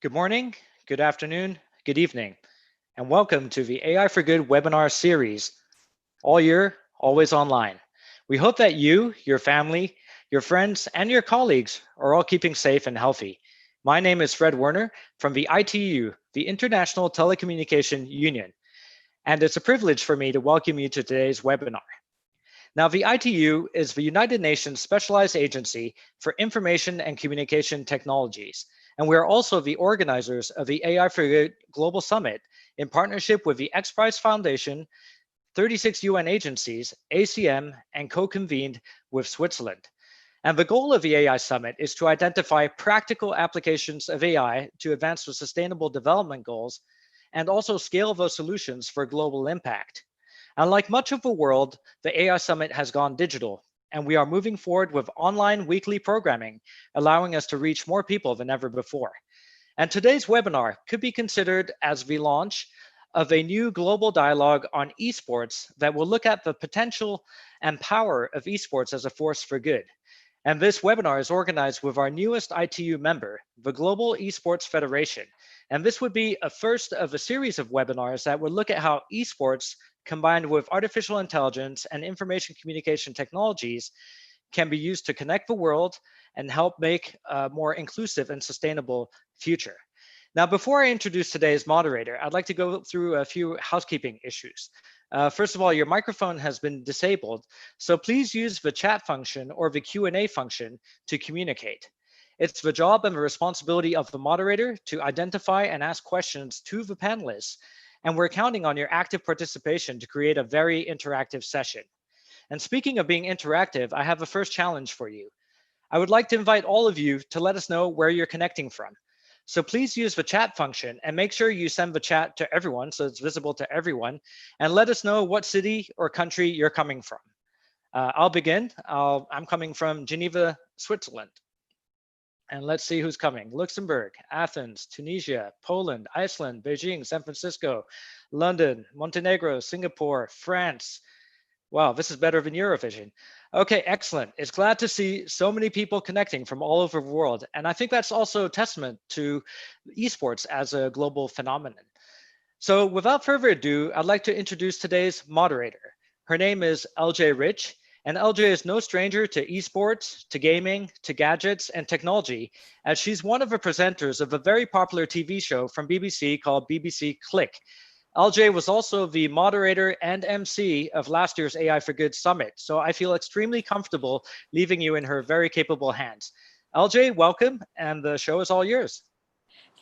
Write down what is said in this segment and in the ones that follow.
Good morning, good afternoon, good evening, and welcome to the AI for Good webinar series, all year, always online. We hope that you, your family, your friends, and your colleagues are all keeping safe and healthy. My name is Fred Werner from the ITU, the International Telecommunication Union, and it's a privilege for me to welcome you to today's webinar. Now, the ITU is the United Nations Specialized Agency for Information and Communication Technologies, and we are also the organizers of the AI for Good Global Summit in partnership with the X Prize Foundation, 36 UN agencies, ACM, and co-convened with Switzerland. And the goal of the AI Summit is to identify practical applications of AI to advance the Sustainable Development Goals and also scale those solutions for global impact. Unlike much of the world, the AI Summit has gone digital, and we are moving forward with online weekly programming, allowing us to reach more people than ever before. And today's webinar could be considered as the launch of a new global dialogue on esports that will look at the potential and power of esports as a force for good. And this webinar is organized with our newest ITU member, the Global Esports Federation. And this would be a first of a series of webinars that would look at how esports combined with artificial intelligence and information communication technologies can be used to connect the world and help make a more inclusive and sustainable future. Now, before I introduce today's moderator, I'd like to go through a few housekeeping issues. First of all, your microphone has been disabled, so please use the chat function or the Q&A function to communicate. It's the job and the responsibility of the moderator to identify and ask questions to the panelists, and we're counting on your active participation to create a very interactive session. And speaking of being interactive, I have a first challenge for you. I would like to invite all of you to let us know where you're connecting from. So please use the chat function and make sure you send the chat to everyone so it's visible to everyone, and let us know what city or country you're coming from. I'll begin. I'm coming from Geneva, Switzerland. And let's see who's coming. Luxembourg, Athens, Tunisia, Poland, Iceland, Beijing, San Francisco, London, Montenegro, Singapore, France. Wow, this is better than Eurovision. Okay, excellent. It's glad to see so many people connecting from all over the world. And I think that's also a testament to esports as a global phenomenon. So without further ado, I'd like to introduce today's moderator. Her name is LJ Rich. And LJ is no stranger to esports, to gaming, to gadgets, and technology, as she's one of the presenters of a very popular TV show from BBC called BBC Click. LJ was also the moderator and MC of last year's AI for Good Summit, so I feel extremely comfortable leaving you in her very capable hands. LJ, welcome, and the show is all yours.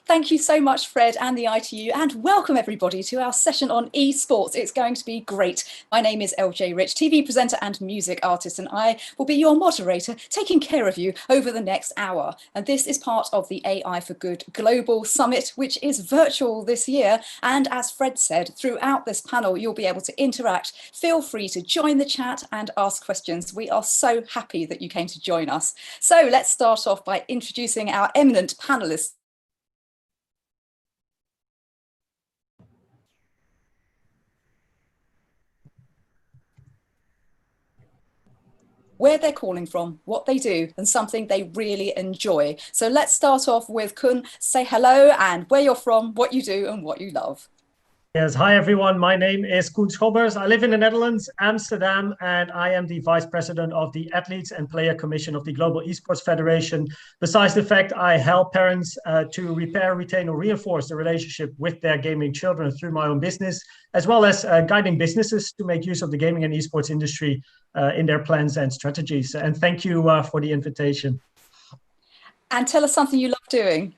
Thank you so much, Fred and the ITU, and welcome everybody to our session on esports. It's going to be great. My name is LJ Rich, TV presenter and music artist, and I will be your moderator, taking care of you over the next hour. And this is part of the AI for Good Global Summit, which is virtual this year. And as Fred said, throughout this panel, you'll be able to interact. Feel free to join the chat and ask questions. We are so happy that you came to join us. So let's start off by introducing our eminent panelists. Where they're calling from, what they do, and something they really enjoy. So let's start off with Kun. Say hello and where you're from, what you do, and what you love. Yes, hi everyone. My name is Koen Schobbers. I live in the Netherlands, Amsterdam, and I am the Vice President of the Athletes and Player Commission of the Global Esports Federation. Besides the fact I help parents to repair, retain, or reinforce the relationship with their gaming children through my own business, as well as guiding businesses to make use of the gaming and esports industry in their plans and strategies. And thank you for the invitation. And tell us something you love doing.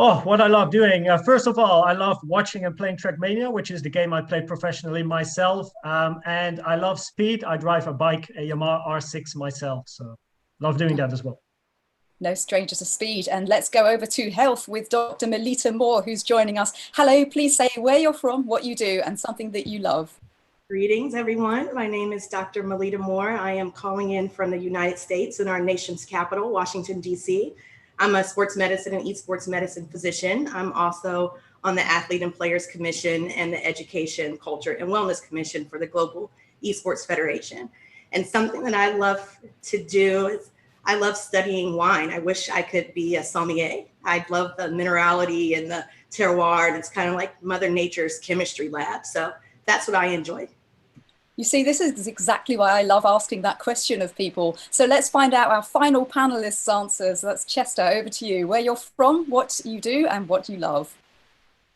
Oh, what I love doing. First of all, I love watching and playing Trackmania, which is the game I play professionally myself. And I love speed. I drive a bike, a Yamaha R6 myself. So love doing that as well. No stranger to speed. And let's go over to health with Dr. Melita Moore, who's joining us. Hello, please say where you're from, what you do, and something that you love. Greetings, everyone. My name is Dr. Melita Moore. I am calling in from the United States in our nation's capital, Washington, D.C. I'm a sports medicine and esports medicine physician. I'm also on the Athlete and Players Commission and the Education, Culture, and Wellness Commission for the Global Esports Federation. And something that I love to do is I love studying wine. I wish I could be a sommelier. I love the minerality and the terroir, and it's kind of like Mother Nature's chemistry lab. So that's what I enjoy. You see, this is exactly why I love asking that question of people. So let's find out our final panelists' answers. That's Chester, over to you. Where you're from, what you do, and what you love.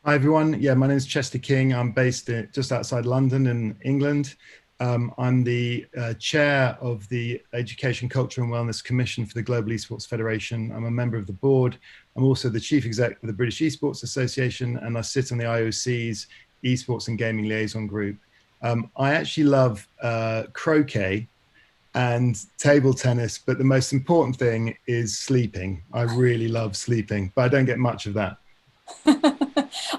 Hi, everyone. Yeah, my name is Chester King. I'm based just outside London in England. I'm the chair of the Education, Culture and Wellness Commission for the Global Esports Federation. I'm a member of the board. I'm also the chief exec of the British Esports Association, and I sit on the IOC's Esports and Gaming Liaison Group. I actually love croquet and table tennis, but the most important thing is sleeping. I really love sleeping, but I don't get much of that.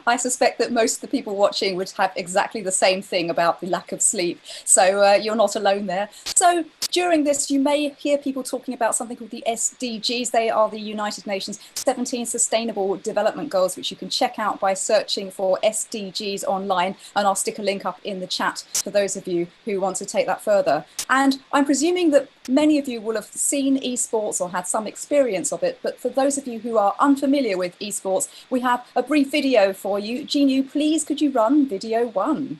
I suspect that most of the people watching would have exactly the same thing about the lack of sleep. So you're not alone there. So during this, you may hear people talking about something called the SDGs. They are the United Nations 17 Sustainable Development Goals, which you can check out by searching for SDGs online. And I'll stick a link up in the chat for those of you who want to take that further. And I'm presuming that many of you will have seen esports or had some experience of it. But for those of you who are unfamiliar with esports, we have a brief video for you. Genu, please, could you run video 1?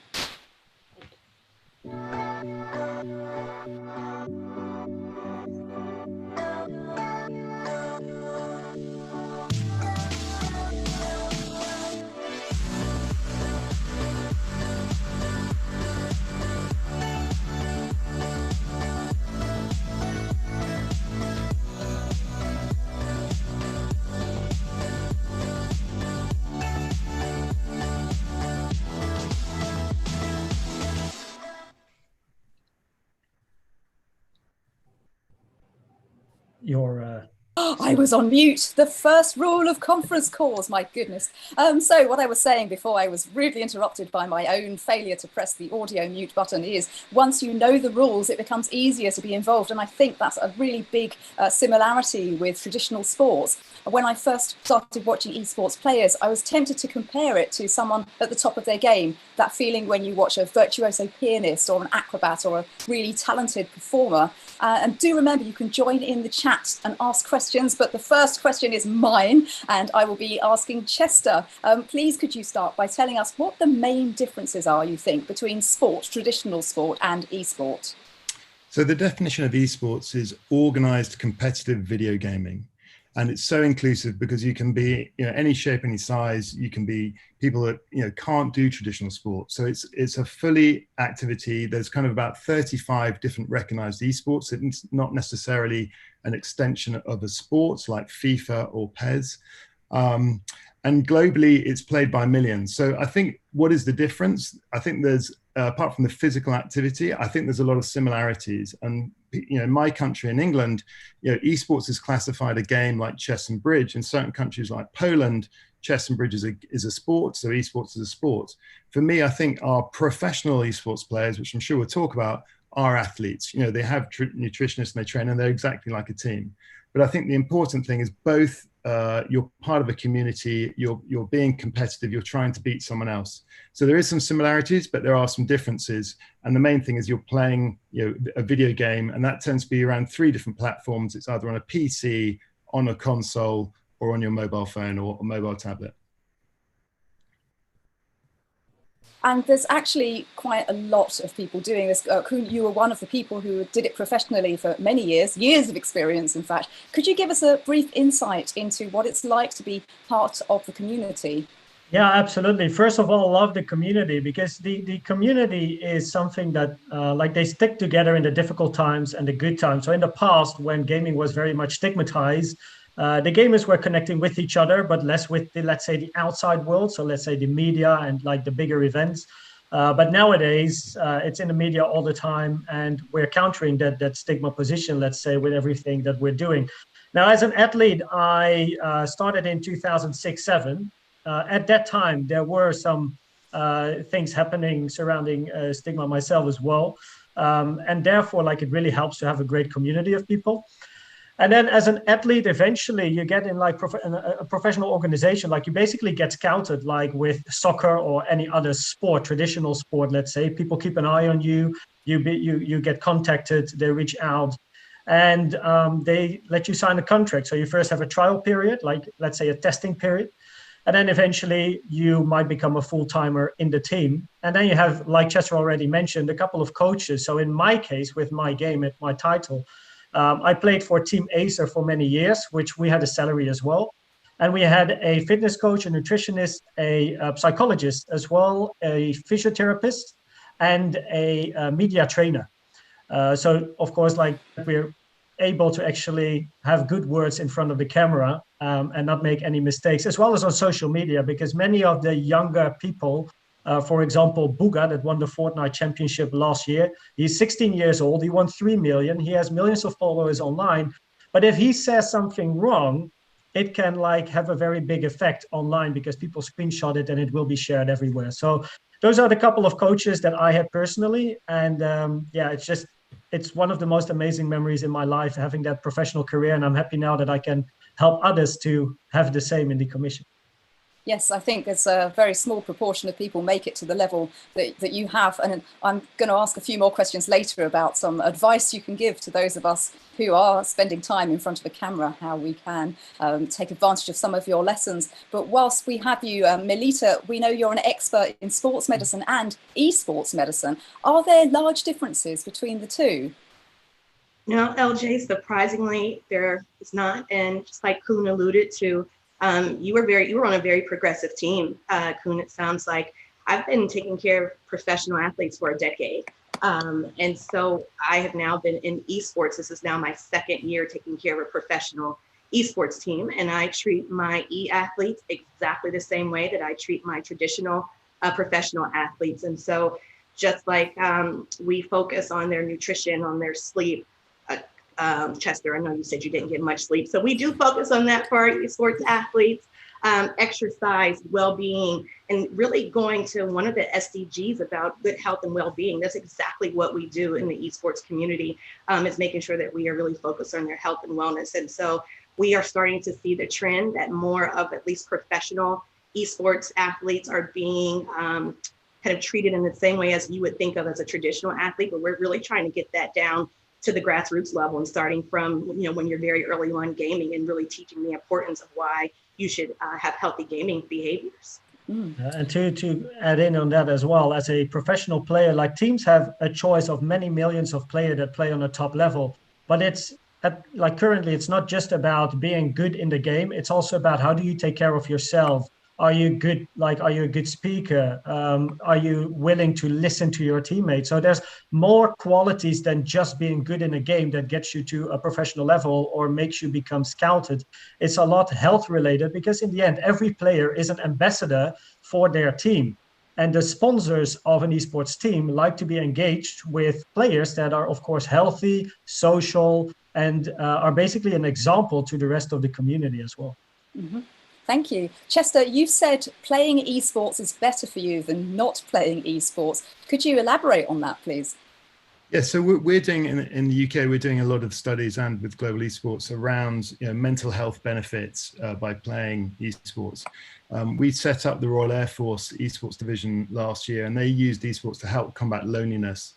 I was on mute. The first rule of conference calls, my goodness. So what I was saying before I was rudely interrupted by my own failure to press the audio mute button is once you know the rules, it becomes easier to be involved. And I think that's a really big similarity with traditional sports. When I first started watching esports players, I was tempted to compare it to someone at the top of their game. That feeling when you watch a virtuoso pianist or an acrobat or a really talented performer. And do remember, you can join in the chat and ask questions, but the first question is mine, and I will be asking Chester. Please, could you start by telling us what the main differences are, you think, between sport, traditional sport, and esport? So the definition of esports is organized competitive video gaming. And it's so inclusive because you can be, any shape, any size. You can be people that, can't do traditional sports. So it's a fully activity. There's kind of about 35 different recognized esports. It's not necessarily an extension of a sport like FIFA or PES. And globally, it's played by millions. So I think what is the difference? I think there's, apart from the physical activity, I think there's a lot of similarities. And in my country, in England, esports is classified a game like chess and bridge. In certain countries like Poland, chess and bridge is a sport, so esports is a sport. For me, I think our professional esports players, which I'm sure we'll talk about, are athletes. They have nutritionists and they train, and they're exactly like a team. But I think the important thing is both you're part of a community, you're being competitive, you're trying to beat someone else. So there is some similarities, but there are some differences. And the main thing is you're playing a video game, and that tends to be around 3 different platforms. It's either on a PC, on a console, or on your mobile phone or a mobile tablet. And there's actually quite a lot of people doing this. Koen, you were one of the people who did it professionally for many years of experience, in fact. Could you give us a brief insight into what it's like to be part of the community? Yeah, absolutely. First of all, love the community, because the community is something that they stick together in the difficult times and the good times. So in the past, when gaming was very much stigmatized, the gamers were connecting with each other, but less with the, let's say, the outside world. So let's say the media and like the bigger events. But nowadays, it's in the media all the time, and we're countering that stigma position, let's say, with everything that we're doing. Now, as an athlete, I started in 2006-07. At that time, there were some things happening surrounding stigma myself as well. And therefore, like, it really helps to have a great community of people. And then as an athlete, eventually you get in like a professional organization, like you basically get scouted like with soccer or any other sport, traditional sport, let's say. People keep an eye on you, you get contacted, they reach out, and they let you sign a contract. So you first have a trial period, like let's say a testing period. And then eventually you might become a full-timer in the team. And then you have, like Chester already mentioned, a couple of coaches. So in my case, with my game, at my title, I played for Team Acer for many years, which we had a salary as well. And we had a fitness coach, a nutritionist, a psychologist as well, a physiotherapist, and a media trainer. So, of course, like, we're able to actually have good words in front of the camera and not make any mistakes, as well as on social media, because many of the younger people, for example, Booga, that won the Fortnite championship last year, he's 16 years old, he won 3 million, he has millions of followers online, but if he says something wrong, it can like have a very big effect online because people screenshot it and it will be shared everywhere. So those are the couple of coaches that I had personally, and yeah, it's one of the most amazing memories in my life, having that professional career. And I'm happy now that I can help others to have the same in the commission. Yes, I think there's a very small proportion of people make it to the level that you have. And I'm going to ask a few more questions later about some advice you can give to those of us who are spending time in front of a camera, how we can take advantage of some of your lessons. But whilst we have you, Melita, we know you're an expert in sports medicine and esports medicine. Are there large differences between the two? No, LJ, surprisingly, there is not. And just like Kuhn alluded to, you were on a very progressive team, Kuhn. It sounds like I've been taking care of professional athletes for a decade. And so I have now been in esports. This is now my second year taking care of a professional esports team. And I treat my e-athletes exactly the same way that I treat my traditional professional athletes. And so just like we focus on their nutrition, on their sleep, Chester, I know you said you didn't get much sleep. So we do focus on that for our esports athletes, exercise, well-being, and really going to one of the SDGs about good health and well-being. That's exactly what we do in the esports community, is making sure that we are really focused on their health and wellness. And so we are starting to see the trend that more of at least professional esports athletes are being kind of treated in the same way as you would think of as a traditional athlete, but we're really trying to get that down to the grassroots level and starting from, you know, when you're very early on gaming and really teaching the importance of why you should have healthy gaming behaviors. And to add in on that as well, as a professional player, like, teams have a choice of many millions of players that play on a top level, but it's like currently it's not just about being good in the game. It's also about how do you take care of yourself. Are you good? Like, are you a good speaker? Are you willing to listen to your teammates? So there's more qualities than just being good in a game that gets you to a professional level or makes you become scouted. It's a lot health related, because in the end, every player is an ambassador for their team. And the sponsors of an esports team like to be engaged with players that are, of course, healthy, social, and are basically an example to the rest of the community as well. Mm-hmm. Thank you. Chester, you've said playing esports is better for you than not playing esports. Could you elaborate on that, please? Yeah, so we're doing in the UK, we're doing a lot of studies and with Global Esports around, you know, mental health benefits by playing esports. We set up the Royal Air Force Esports Division last year, and they used esports to help combat loneliness.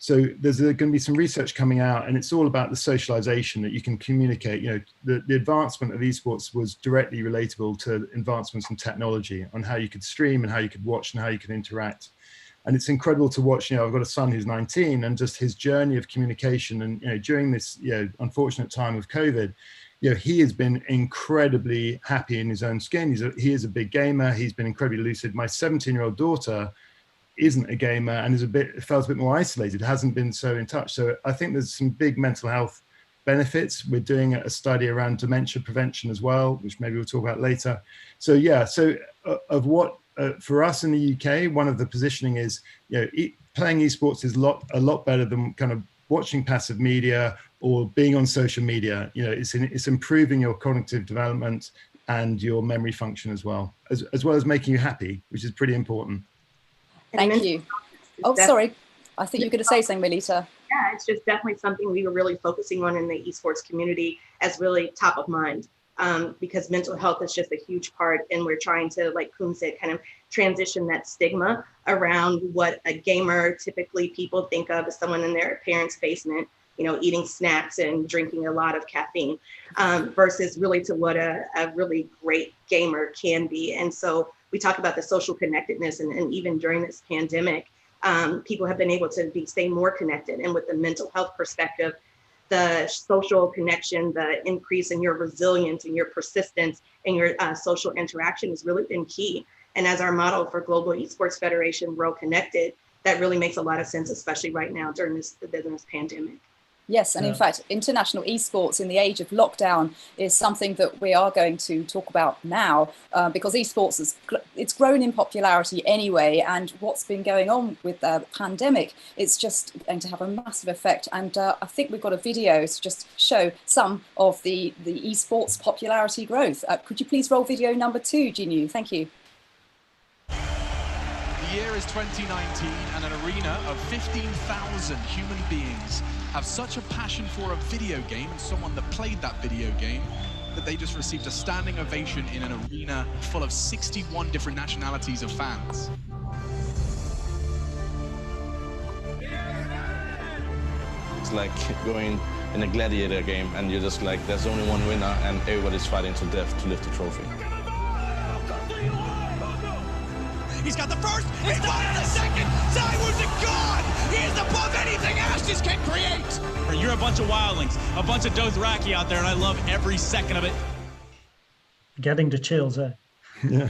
So there's going to be some research coming out, and it's all about the socialization that you can communicate. You know, the advancement of esports was directly relatable to advancements in technology on how you could stream and how you could watch and how you could interact. And it's incredible to watch. You know, I've got a son who's 19, and just his journey of communication. And, you know, during this, you know, unfortunate time of COVID, you know, he has been incredibly happy in his own skin. He is a big gamer. He's been incredibly lucid. My 17-year-old daughter isn't a gamer and felt a bit more isolated, hasn't been so in touch. So I think there's some big mental health benefits. We're doing a study around dementia prevention as well, which maybe we'll talk about later. So yeah, so of what for us in the UK, one of the positioning is, you know, playing esports is a lot better than kind of watching passive media or being on social media. You know, it's improving your cognitive development and your memory function as well as making you happy, which is pretty important. Thank you. Oh, sorry. I think you're going to say something, Melita. Yeah, it's just definitely something we were really focusing on in the esports community as really top of mind, because mental health is just a huge part, and we're trying to, like Koen said, kind of transition that stigma around what a gamer typically people think of as someone in their parents' basement, you know, eating snacks and drinking a lot of caffeine, versus really to what a really great gamer can be. And so we talk about the social connectedness, and even during this pandemic, people have been able to stay more connected. And with the mental health perspective, the social connection, the increase in your resilience and your persistence and your social interaction has really been key. And as our model for Global Esports Federation, Grow Connected, that really makes a lot of sense, especially right now during this pandemic. Yes, and in fact, international esports in the age of lockdown is something that we are going to talk about now, because esports it's grown in popularity anyway, and what's been going on with the pandemic, it's just going to have a massive effect. And I think we've got a video to just show some of the esports popularity growth. Could you please roll video number 2, Jinu? Thank you. The year is 2019, and an arena of 15,000 human beings have such a passion for a video game and someone that played that video game that they just received a standing ovation in an arena full of 61 different nationalities of fans. It's like going in a gladiator game and you're just like, there's only one winner and everybody's fighting to death to lift the trophy. He's got the first, he's got the second, Taiwan's a god! He is above anything Ashes can create! You're a bunch of wildlings, a bunch of Dothraki out there, and I love every second of it. Getting the chills, eh? Yeah.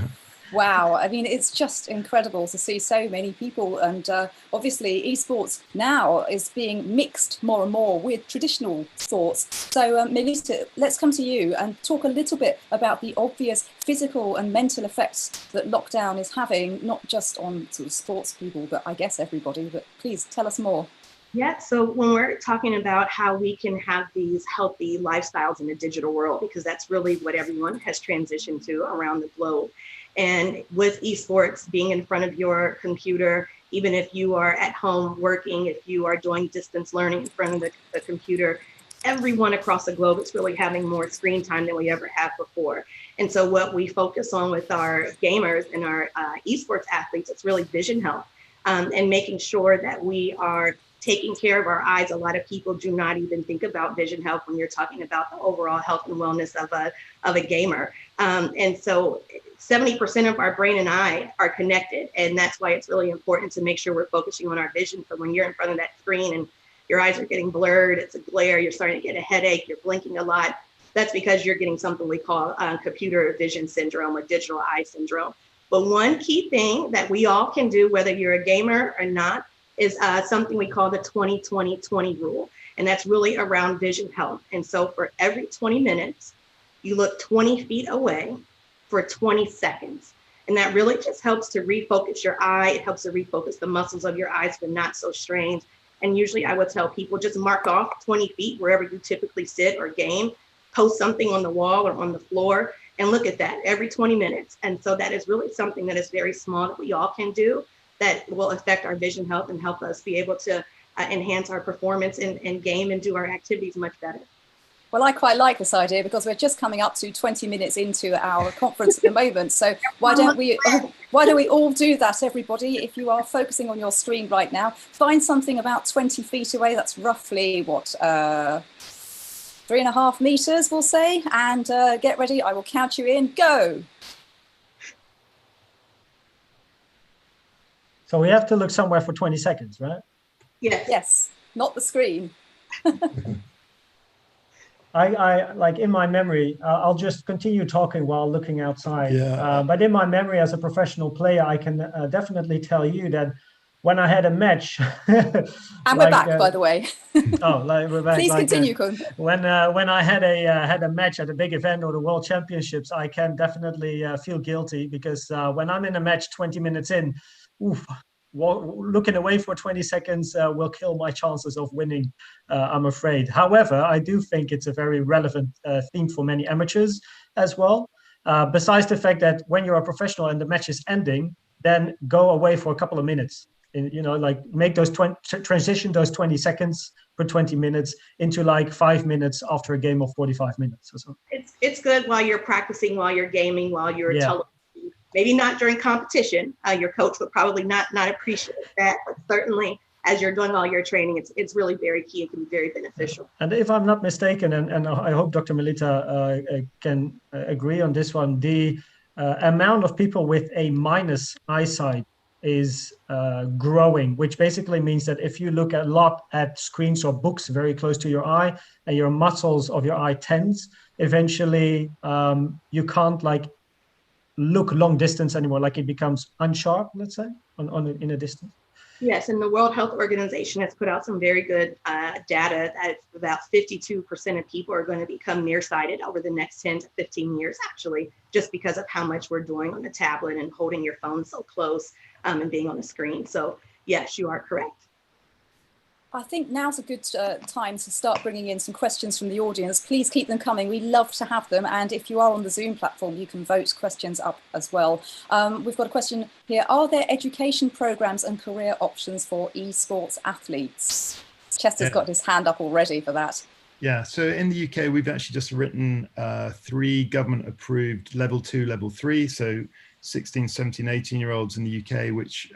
Wow, I mean, it's just incredible to see so many people, and obviously esports now is being mixed more and more with traditional sports. So Melita, let's come to you and talk a little bit about the obvious physical and mental effects that lockdown is having, not just on sort of sports people, but I guess everybody, but please tell us more. Yeah, so when we're talking about how we can have these healthy lifestyles in the digital world, because that's really what everyone has transitioned to around the globe. And with esports, being in front of your computer, even if you are at home working, if you are doing distance learning in front of the computer, everyone across the globe is really having more screen time than we ever have before. And so what we focus on with our gamers and our esports athletes, it's really vision health, and making sure that we are taking care of our eyes. A lot of people do not even think about vision health when you're talking about the overall health and wellness of a gamer. And so 70% of our brain and eye are connected. And that's why it's really important to make sure we're focusing on our vision. So when you're in front of that screen and your eyes are getting blurred, it's a glare, you're starting to get a headache, you're blinking a lot, that's because you're getting something we call computer vision syndrome or digital eye syndrome. But one key thing that we all can do, whether you're a gamer or not, is something we call the 20-20-20 rule. And that's really around vision health. And so for every 20 minutes, you look 20 feet away for 20 seconds. And that really just helps to refocus your eye. It helps to refocus the muscles of your eyes so they're not so strained. And usually I would tell people just mark off 20 feet wherever you typically sit or game, post something on the wall or on the floor, and look at that every 20 minutes. And so that is really something that is very small that we all can do that will affect our vision health and help us be able to enhance our performance in game and do our activities much better. Well, I quite like this idea because we're just coming up to 20 minutes into our conference at the moment. So why don't we all do that, everybody? If you are focusing on your screen right now, find something about 20 feet away. That's roughly what, 3.5 meters, we'll say, and get ready. I will count you in. Go. So we have to look somewhere for 20 seconds, right? Yes. Yes, not the screen. I like in my memory, I'll just continue talking while looking outside. Yeah. But in my memory as a professional player, I can definitely tell you that when I had a match, and we're back, by the way. Oh, like we're back. Please like, continue, Koen. When I had a match at a big event or the World Championships, I can definitely feel guilty because when I'm in a match 20 minutes in, oof, looking away for 20 seconds will kill my chances of winning, I'm afraid. However, I do think it's a very relevant theme for many amateurs as well. Besides the fact that when you're a professional and the match is ending, then go away for a couple of minutes. And, like make those transition those 20 seconds per 20 minutes into like 5 minutes after a game of 45 minutes or so. It's good while you're practicing, while you're gaming, while you're maybe not during competition. Your coach would probably not appreciate that, but certainly as you're doing all your training, it's really very key. It can be very beneficial. And if I'm not mistaken, and I hope Dr. Melita can agree on this one, the amount of people with a minus eyesight is growing, which basically means that if you look a lot at screens or books very close to your eye and your muscles of your eye tense, eventually you can't like look long distance anymore, like it becomes unsharp, let's say, in a distance. Yes, and the World Health Organization has put out some very good data that about 52% of people are going to become nearsighted over the next 10 to 15 years, actually, just because of how much we're doing on the tablet and holding your phone so close and being on the screen. So yes, you are correct. I think now's a good time to start bringing in some questions from the audience. Please keep them coming. We love to have them. And if you are on the Zoom platform, you can vote questions up as well. We've got a question here. Are there education programs and career options for esports athletes? Chester's got his hand up already for that. Yeah, so in the UK, we've actually just written 3 government-approved level 2, level 3, so 16, 17, 18-year-olds in the UK, which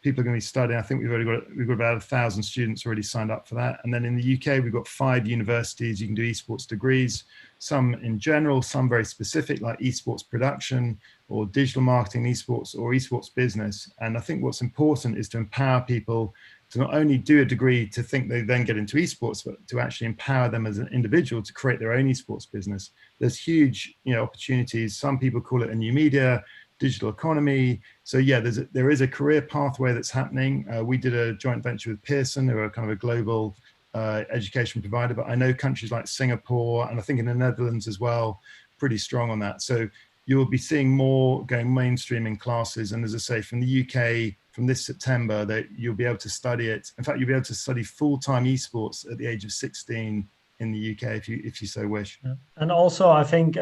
people are going to be studying. I think we've got about 1,000 students already signed up for that. And then in the UK, we've got 5 universities. You can do esports degrees, some in general, some very specific, like esports production or digital marketing, esports or esports business. And I think what's important is to empower people to not only do a degree to think they then get into esports, but to actually empower them as an individual to create their own esports business. There's huge, opportunities. Some people call it a new media, digital economy. So yeah, there is a career pathway that's happening. We did a joint venture with Pearson, who are kind of a global education provider, but I know countries like Singapore and I think in the Netherlands as well, pretty strong on that. So you'll be seeing more going mainstream in classes. And as I say, from the UK, from this September, that you'll be able to study it. In fact, you'll be able to study full-time esports at the age of 16 in the UK if you so wish. And also, I think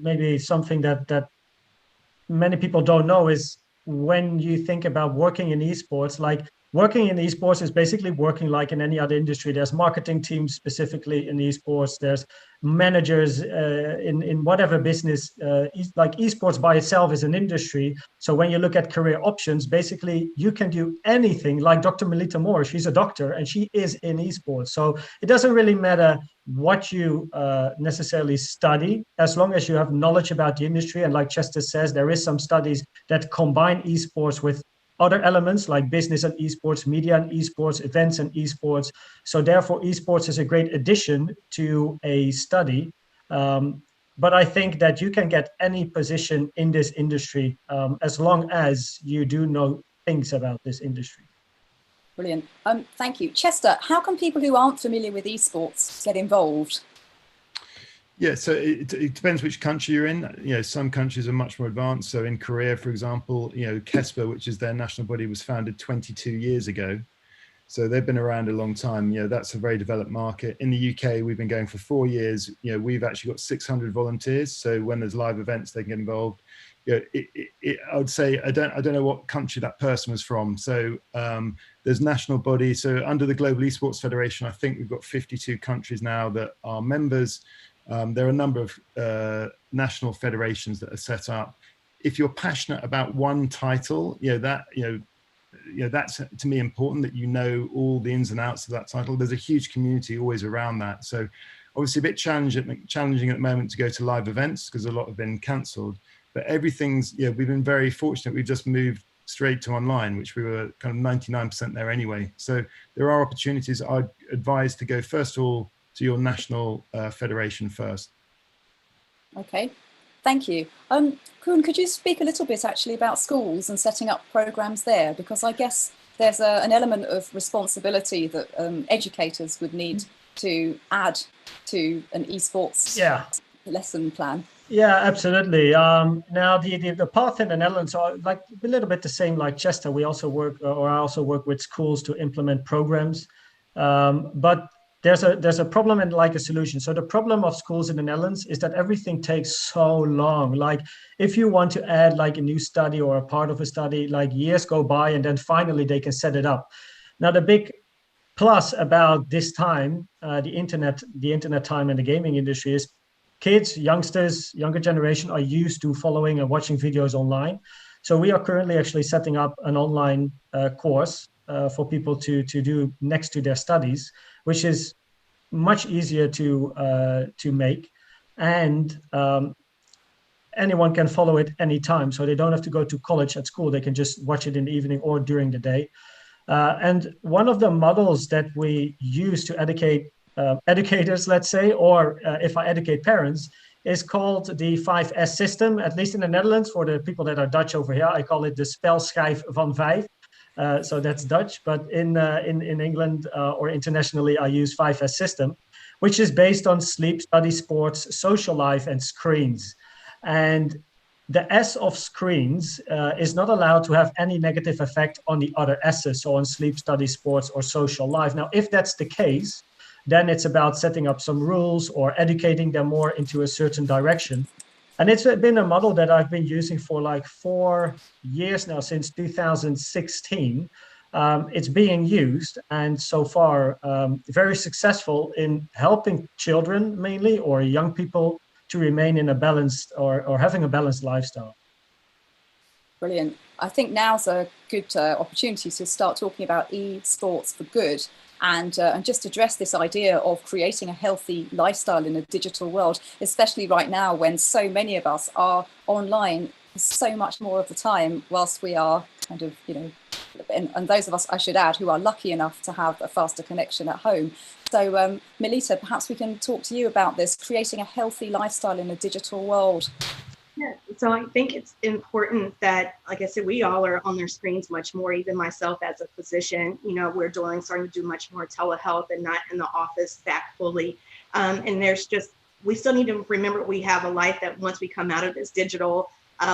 maybe something that many people don't know is when you think about working in esports, like working in esports is basically working like in any other industry. There's marketing teams specifically in esports. There's managers in whatever business, like esports by itself is an industry. So when you look at career options, basically you can do anything. Like Dr. Melita Moore, she's a doctor and she is in esports. So it doesn't really matter what you necessarily study, as long as you have knowledge about the industry. And like Chester says, there is some studies that combine esports with other elements like business and esports, media and esports, events and esports. So therefore, esports is a great addition to a study. But I think that you can get any position in this industry as long as you do know things about this industry. Brilliant. Thank you. Chester, how can people who aren't familiar with esports get involved? Yeah, so it depends which country you're in. Some countries are much more advanced. So in Korea, for example, KESPA, which is their national body, was founded 22 years ago. So they've been around a long time. That's a very developed market. In the UK, we've been going for 4 years. We've actually got 600 volunteers. So when there's live events, they can get involved. I would say, I don't know what country that person was from. So there's national bodies. So under the Global Esports Federation, I think we've got 52 countries now that are members. There are a number of national federations that are set up. If you're passionate about one title, that's to me important, that all the ins and outs of that title. There's a huge community always around that. So obviously a bit challenging at the moment to go to live events because a lot have been cancelled. But everything's, we've been very fortunate. We've just moved straight to online, which we were kind of 99% there anyway. So there are opportunities. I'd advise to go first of all to your national federation first. Okay, thank you. Koen, could you speak a little bit actually about schools and setting up programs there? Because I guess there's an element of responsibility that educators would need to add to an esports lesson plan. Yeah, absolutely. Now the path in the Netherlands are like a little bit the same like Chester. We also work, or I also work with schools to implement programs. But there's a problem and like a solution. So the problem of schools in the Netherlands is that everything takes so long. Like if you want to add like a new study or a part of a study, like years go by and then finally they can set it up. Now the big plus about this time, the internet time in the gaming industry is kids, youngsters, younger generation are used to following and watching videos online. So we are currently actually setting up an online course for people to do next to their studies, which is much easier to make, and anyone can follow it anytime. So they don't have to go to college at school. They can just watch it in the evening or during the day. And one of the models that we use to educate educators, let's say, or if I educate parents, is called the 5S system, at least in the Netherlands. For the people that are Dutch over here, I call it the spelschijf van 5. So that's Dutch, but in England or internationally, I use 5S system, which is based on sleep, study, sports, social life, and screens. And the S of screens is not allowed to have any negative effect on the other S's, so on sleep, study, sports, or social life. Now, if that's the case, then it's about setting up some rules or educating them more into a certain direction. And it's been a model that I've been using for like 4 years now, since 2016. It's being used, and so far very successful in helping children mainly, or young people, to remain in a balanced or having a balanced lifestyle. Brilliant. I think now's a good opportunity to start talking about esports for good, and just address this idea of creating a healthy lifestyle in a digital world, especially right now when so many of us are online so much more of the time, whilst we are kind of, and those of us, I should add, who are lucky enough to have a faster connection at home. So Melita, perhaps we can talk to you about this, creating a healthy lifestyle in a digital world. Yeah, so I think it's important that, like I said, we all are on their screens much more. Even myself as a physician, we're starting to do much more telehealth and not in the office that fully. And we still need to remember we have a life that once we come out of this digital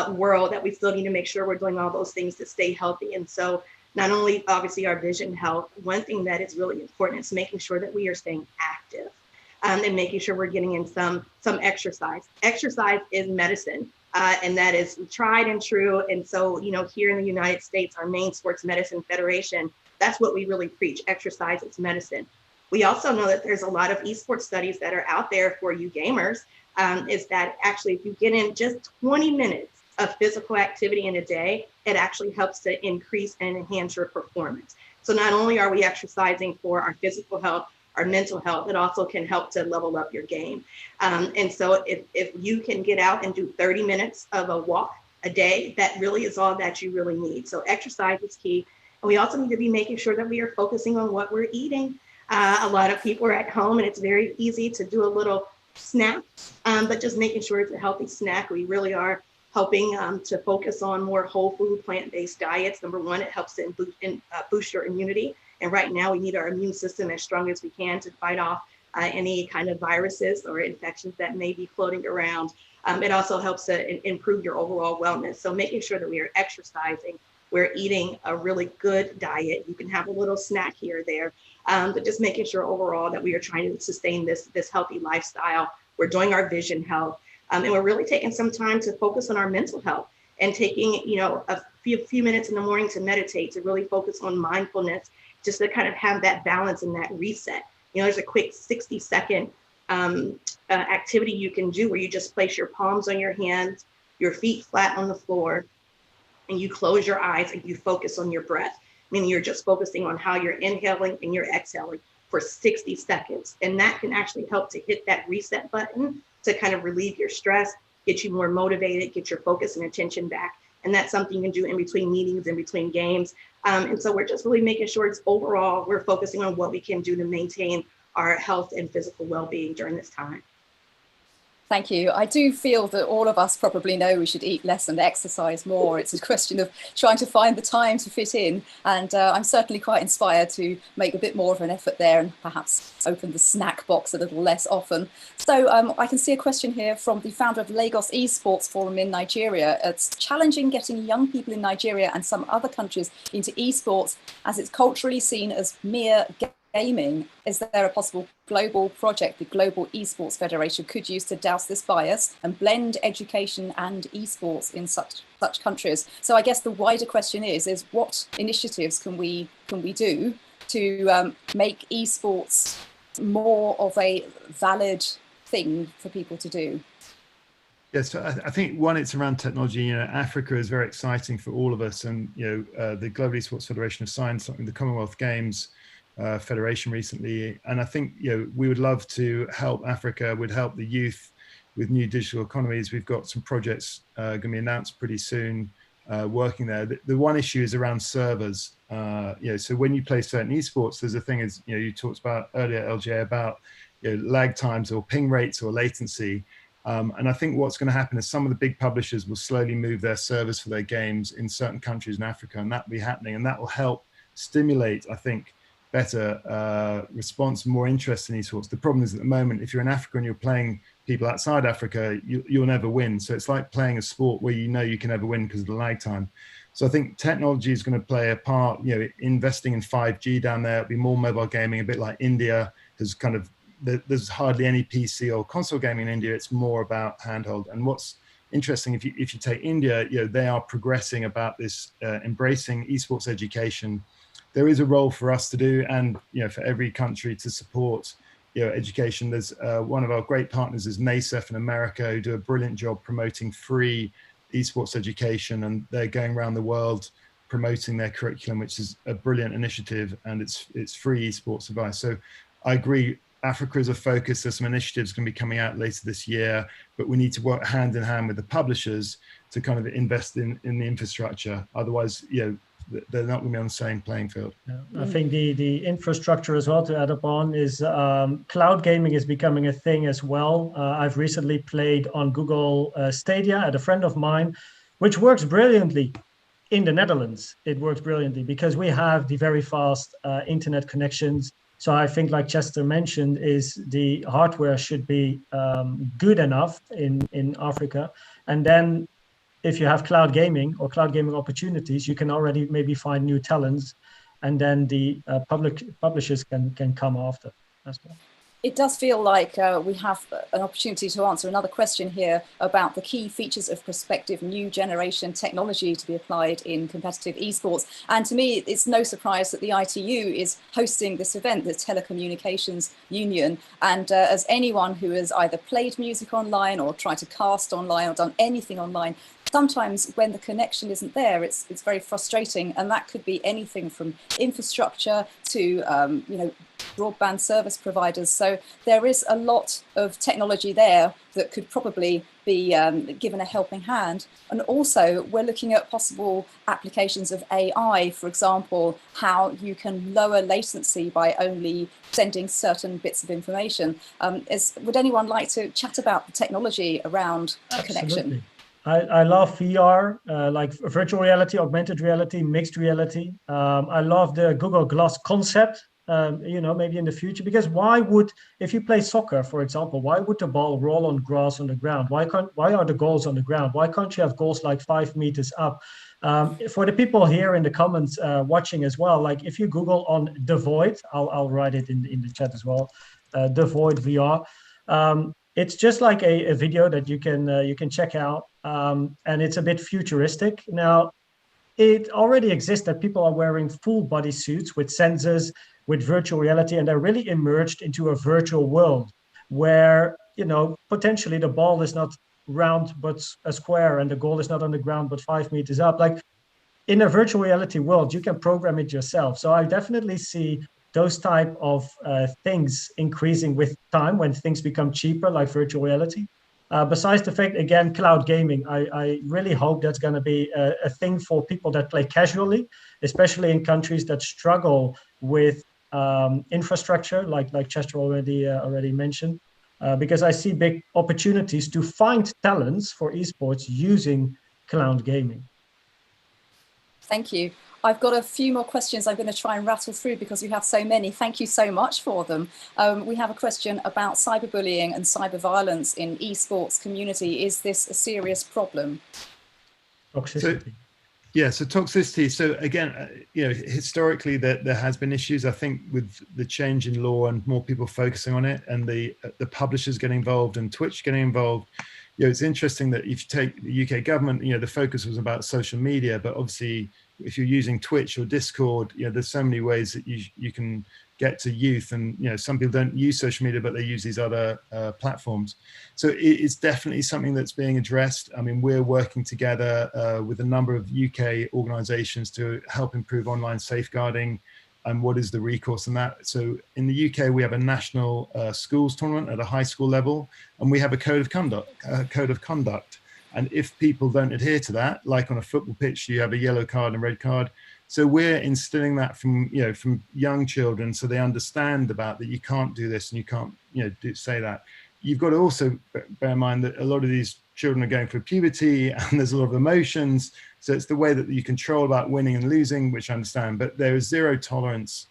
world, that we still need to make sure we're doing all those things to stay healthy. And so not only obviously our vision health, one thing that is really important is making sure that we are staying active. And making sure we're getting in some exercise. Exercise is medicine, and that is tried and true. And so, here in the United States, our main sports medicine federation, that's what we really preach. Exercise is medicine. We also know that there's a lot of esports studies that are out there for you gamers, is that actually if you get in just 20 minutes of physical activity in a day, it actually helps to increase and enhance your performance. So not only are we exercising for our physical health, our mental health, it also can help to level up your game. And so if you can get out and do 30 minutes of a walk a day, that really is all that you really need. So exercise is key. And we also need to be making sure that we are focusing on what we're eating. A lot of people are at home and it's very easy to do a little snack, but just making sure it's a healthy snack. We really are helping to focus on more whole food, plant-based diets. Number one, it helps to boost your immunity. And right now we need our immune system as strong as we can to fight off any kind of viruses or infections that may be floating around. It also helps to improve your overall wellness. So making sure that we are exercising, we're eating a really good diet. You can have a little snack here or there, but just making sure overall that we are trying to sustain this healthy lifestyle. We're doing our vision health, and we're really taking some time to focus on our mental health and taking a few minutes in the morning to meditate, to really focus on mindfulness, just to kind of have that balance and that reset. There's a quick 60-second activity you can do where you just place your palms on your hands, your feet flat on the floor, and you close your eyes and you focus on your breath, meaning you're just focusing on how you're inhaling and you're exhaling for 60 seconds. And that can actually help to hit that reset button to kind of relieve your stress, get you more motivated, get your focus and attention back. And that's something you can do in between meetings, in between games. And so we're just really making sure it's overall, we're focusing on what we can do to maintain our health and physical well-being during this time. Thank you. I do feel that all of us probably know we should eat less and exercise more. It's a question of trying to find the time to fit in. And I'm certainly quite inspired to make a bit more of an effort there and perhaps open the snack box a little less often. So I can see a question here from the founder of Lagos Esports Forum in Nigeria. It's challenging getting young people in Nigeria and some other countries into esports, as it's culturally seen as mere gaming, is there a possible global project the Global Esports Federation could use to douse this bias and blend education and esports in such countries? So I guess the wider question is what initiatives can we do to make esports more of a valid thing for people to do? Yes, so I think one, it's around technology. Africa is very exciting for all of us, and the Global Esports Federation has signed something, the Commonwealth Games Federation recently, and I think we would love to help Africa, would help the youth with new digital economies. We've got some projects going to be announced pretty soon, working there. The one issue is around servers. So when you play certain esports, there's a thing is you talked about earlier, LJ, about lag times or ping rates or latency. And I think what's going to happen is some of the big publishers will slowly move their servers for their games in certain countries in Africa, and that will be happening, and that will help stimulate, I think, better response, more interest in esports. The problem is at the moment, if you're in Africa and you're playing people outside Africa, you'll never win. So it's like playing a sport where you can never win because of the lag time. So I think technology is going to play a part, investing in 5G down there. It'll be more mobile gaming, a bit like India. There's hardly any PC or console gaming in India. It's more about handheld. And what's interesting, if you take India, they are progressing about this, embracing esports education. There is a role for us to do, and for every country to support education. There's one of our great partners is NASEF in America, who do a brilliant job promoting free esports education, and they're going around the world promoting their curriculum, which is a brilliant initiative, and it's free esports advice. So I agree, Africa is a focus. There's some initiatives going to be coming out later this year, but we need to work hand in hand with the publishers to kind of invest in the infrastructure. Otherwise, they're not going to be on the same playing field. Yeah, I think the infrastructure as well to add upon is cloud gaming is becoming a thing as well. I've recently played on Google Stadia at a friend of mine, which works brilliantly in the Netherlands. It works brilliantly because we have the very fast internet connections. So I think, like Chester mentioned, is the hardware should be good enough in Africa. And then if you have cloud gaming or cloud gaming opportunities, you can already maybe find new talents, and then the publishers can come after as well. It does feel like we have an opportunity to answer another question here about the key features of prospective new generation technology to be applied in competitive esports. And to me, it's no surprise that the ITU is hosting this event, the Telecommunications Union. And as anyone who has either played music online or tried to cast online or done anything online, sometimes when the connection isn't there, it's very frustrating, and that could be anything from infrastructure to broadband service providers. So there is a lot of technology there that could probably be given a helping hand. And also we're looking at possible applications of AI, for example, how you can lower latency by only sending certain bits of information. Would anyone like to chat about the technology around a connection? I love VR, like virtual reality, augmented reality, mixed reality. I love the Google Glass concept, maybe in the future, because if you play soccer, for example, why would the ball roll on grass on the ground? Why are the goals on the ground? Why can't you have goals like 5 meters up? For the people here in the comments watching as well, like if you Google on The Void, I'll write it in the chat as well, The Void VR. It's just like a video that you can check out, and it's a bit futuristic. Now, it already exists that people are wearing full body suits with sensors, with virtual reality, and they're really immersed into a virtual world where, potentially the ball is not round but a square, and the goal is not on the ground but 5 meters up. Like in a virtual reality world, you can program it yourself. So I definitely see those type of things increasing with time when things become cheaper, like virtual reality. Besides the fact, again, cloud gaming, I really hope that's going to be a thing for people that play casually, especially in countries that struggle with infrastructure, like Chester already mentioned, because I see big opportunities to find talents for esports using cloud gaming. Thank you. I've got a few more questions I'm going to try and rattle through because we have so many. Thank you so much for them. We have a question about cyberbullying and cyber violence in esports community. Is this a serious problem? Toxicity. Yeah, so toxicity. So again, historically there has been issues. I think with the change in law and more people focusing on it, and the publishers getting involved and Twitch getting involved. It's interesting that if you take the UK government, the focus was about social media, but obviously if you're using Twitch or Discord, there's so many ways that you can get to youth, and some people don't use social media, but they use these other platforms. So it's definitely something that's being addressed. I mean, we're working together with a number of UK organizations to help improve online safeguarding and what is the recourse in that. So in the UK, we have a national schools tournament at a high school level, and we have a code of conduct. And if people don't adhere to that, like on a football pitch, you have a yellow card and red card. So we're instilling that from young children, so they understand about that you can't do this and you can't say that. You've got to also bear in mind that a lot of these children are going through puberty and there's a lot of emotions. So it's the way that you control about winning and losing, which I understand, but there is zero tolerance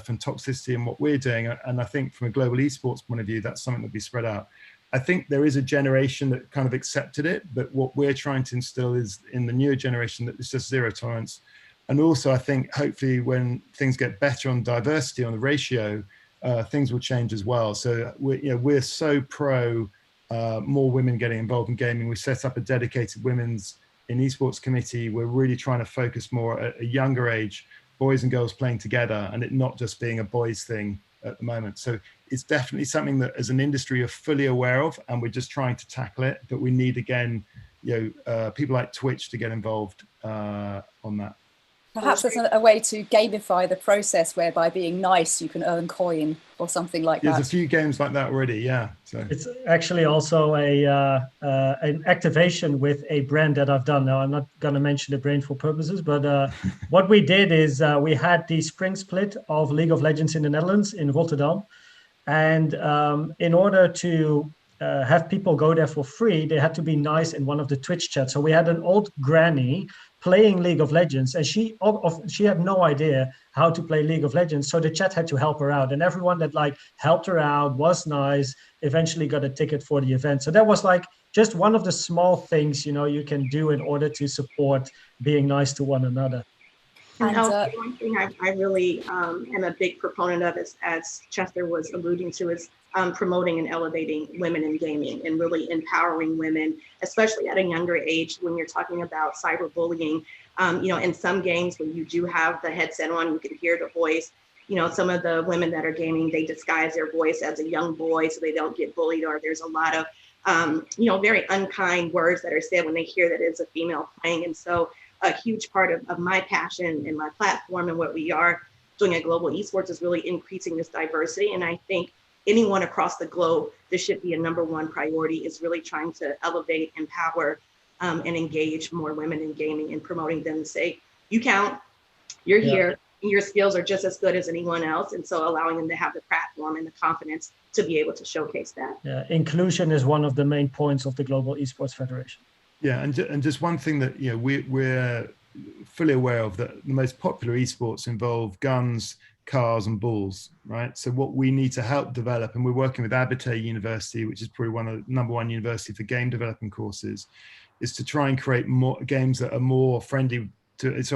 from toxicity in what we're doing. And I think from a global esports point of view, that's something that be spread out. I think there is a generation that kind of accepted it, but what we're trying to instill is in the newer generation that it's just zero tolerance. And also, I think hopefully when things get better on diversity, on the ratio, things will change as well. So we're so pro more women getting involved in gaming. We set up a dedicated women's in esports committee. We're really trying to focus more at a younger age, boys and girls playing together, and it not just being a boys thing at the moment. So it's definitely something that as an industry are fully aware of, and we're just trying to tackle it. But we need, again, people like Twitch to get involved on that. Perhaps there's a way to gamify the process whereby being nice, you can earn coin or something like that. There's a few games like that already, yeah. So it's actually also an activation with a brand that I've done. Now, I'm not going to mention the brand for purposes, but what we did is we had the spring split of League of Legends in the Netherlands, in Rotterdam. And in order to have people go there for free, they had to be nice in one of the Twitch chats. So we had an old granny playing League of Legends, and she had no idea how to play League of Legends, so the chat had to help her out, and everyone that helped her out, was nice, eventually got a ticket for the event. So that was just one of the small things you can do in order to support being nice to one another. And one thing I really am a big proponent of, as Chester was alluding to, is promoting and elevating women in gaming and really empowering women, especially at a younger age when you're talking about cyberbullying. In some games when you do have the headset on, you can hear the voice. Some of the women that are gaming, they disguise their voice as a young boy so they don't get bullied, or there's a lot of, very unkind words that are said when they hear that it's a female playing. And so a huge part of my passion and my platform and what we are doing at Global Esports is really increasing this diversity. And I think anyone across the globe, this should be a #1 priority, is really trying to elevate, empower, and engage more women in gaming and promoting them to say, you count, you're here, and your skills are just as good as anyone else. And so allowing them to have the platform and the confidence to be able to showcase that. Yeah, inclusion is one of the main points of the Global Esports Federation. Yeah, and just one thing that we're fully aware of, that the most popular esports involve guns, cars, and balls, right? So what we need to help develop, and we're working with Aberdeen University, which is probably one of the #1 university for game developing courses, is to try and create more games that are more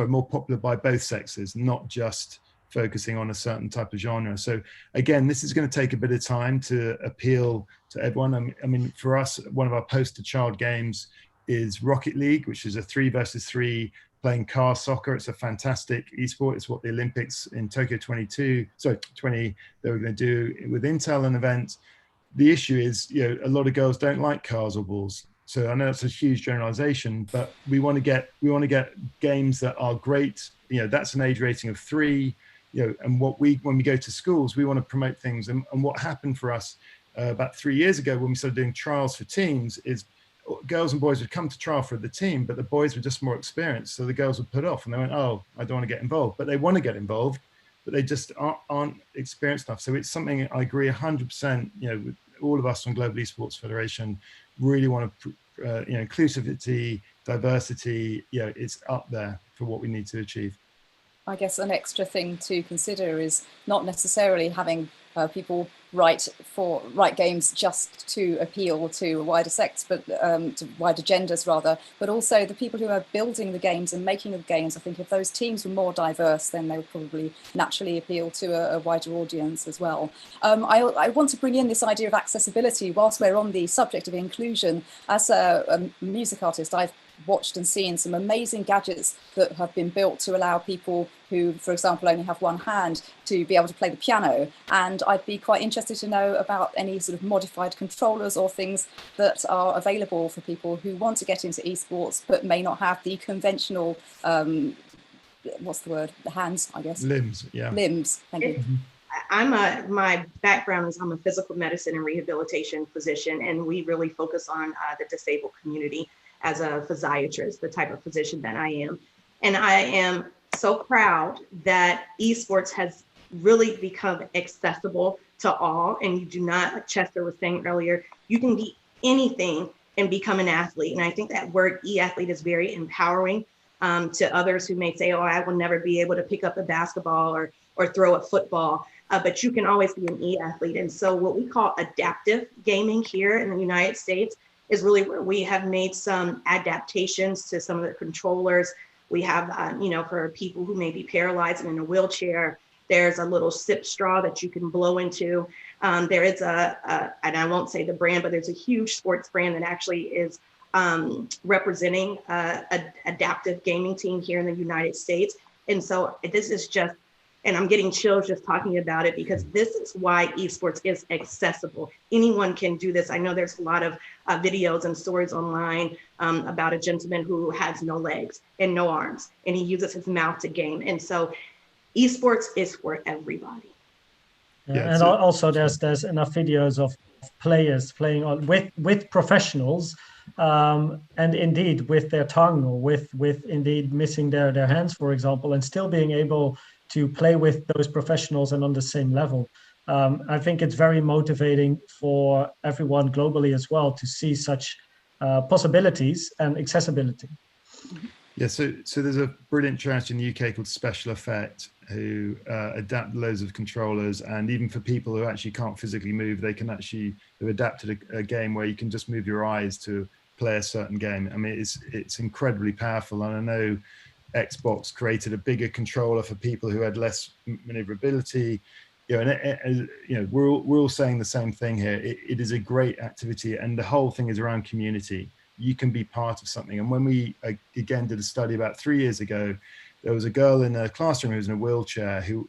more popular by both sexes, not just focusing on a certain type of genre. So again, this is going to take a bit of time to appeal to everyone. I mean, for us, one of our poster child games is Rocket League, which is a 3 versus 3 playing car soccer. It's a fantastic esport. It's what the Olympics in Tokyo 20 they were going to do with Intel, an event. The issue is, a lot of girls don't like cars or balls. So I know it's a huge generalization, but we want to get games that are great. That's an age rating of 3. And when we go to schools, we want to promote things. And what happened for us about 3 years ago when we started doing trials for teams is girls and boys would come to trial for the team, but the boys were just more experienced. So the girls would put off and they went, oh, I don't want to get involved. But they want to get involved, but they just aren't experienced enough. So it's something I agree 100%, with all of us on Global Esports Federation really want to, inclusivity, diversity, it's up there for what we need to achieve. I guess an extra thing to consider is not necessarily having people write games just to appeal to wider sects, but to wider genders rather, but also the people who are building the games and making the games. I think if those teams were more diverse, then they would probably naturally appeal to a wider audience as well. I want to bring in this idea of accessibility whilst we're on the subject of inclusion. As a music artist, I've watched and seen some amazing gadgets that have been built to allow people who, for example, only have one hand to be able to play the piano. And I'd be quite interested to know about any sort of modified controllers or things that are available for people who want to get into esports but may not have the conventional, what's the word? The hands, I guess. Limbs, yeah. Limbs, thank you. My background is I'm a physical medicine and rehabilitation physician, and we really focus on the disabled community as a physiatrist, the type of physician that I am. And I am so proud that esports has really become accessible to all. And you do not, like Chester was saying earlier, you can be anything and become an athlete. And I think that word e-athlete is very empowering to others who may say, oh, I will never be able to pick up a basketball or throw a football. But you can always be an e-athlete. And so what we call adaptive gaming here in the United States is really where we have made some adaptations to some of the controllers. We have, for people who may be paralyzed and in a wheelchair, there's a little sip straw that you can blow into. There is and I won't say the brand, but there's a huge sports brand that actually is representing an adaptive gaming team here in the United States. And so this is just, and I'm getting chills just talking about it, because this is why esports is accessible. Anyone can do this. I know there's a lot of videos and stories online about a gentleman who has no legs and no arms, and he uses his mouth to game. And so esports is for everybody. Yeah, and also there's enough videos of players playing with professionals, and indeed with their tongue, or with indeed missing their hands, for example, and still being able to play with those professionals and on the same level. I think it's very motivating for everyone globally as well to see such possibilities and accessibility. Yeah, so there's a brilliant charity in the UK called Special Effect, who adapt loads of controllers, and even for people who actually can't physically move, they've adapted a game where you can just move your eyes to play a certain game. I mean, it's incredibly powerful, and I know Xbox created a bigger controller for people who had less maneuverability. We're all saying the same thing here. It is a great activity, and the whole thing is around community. You can be part of something. And when we again did a study about 3 years ago, there was a girl in a classroom who was in a wheelchair who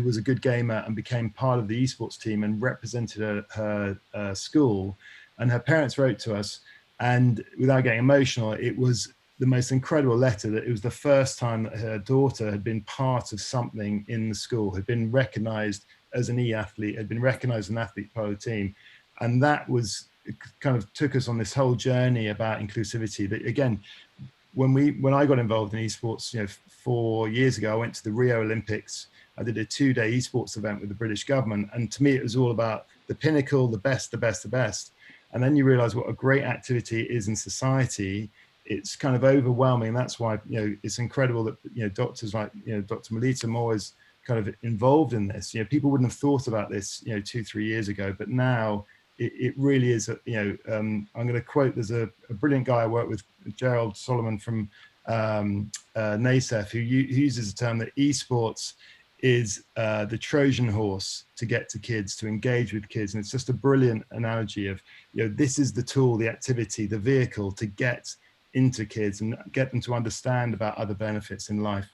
was a good gamer and became part of the esports team and represented her school. And her parents wrote to us, and without getting emotional, it was the most incredible letter that it was the first time that her daughter had been part of something in the school, had been recognized as an e-athlete, had been recognized as an athlete part of the team. And that was, it kind of took us on this whole journey about inclusivity. That again, when I got involved in esports, 4 years ago, I went to the Rio Olympics. I did a 2-day esports event with the British government. And to me, it was all about the pinnacle, the best, the best, the best. And then you realize what a great activity it is in society. It's kind of overwhelming. That's why, it's incredible that, doctors like, Dr. Melita Moore is kind of involved in this. People wouldn't have thought about this, 2-3 years ago, but now it really is, I'm going to quote, there's a brilliant guy I work with, Gerald Solomon from NASEF, who uses the term that esports is the Trojan horse to get to kids, to engage with kids. And it's just a brilliant analogy of, this is the tool, the activity, the vehicle to get into kids and get them to understand about other benefits in life.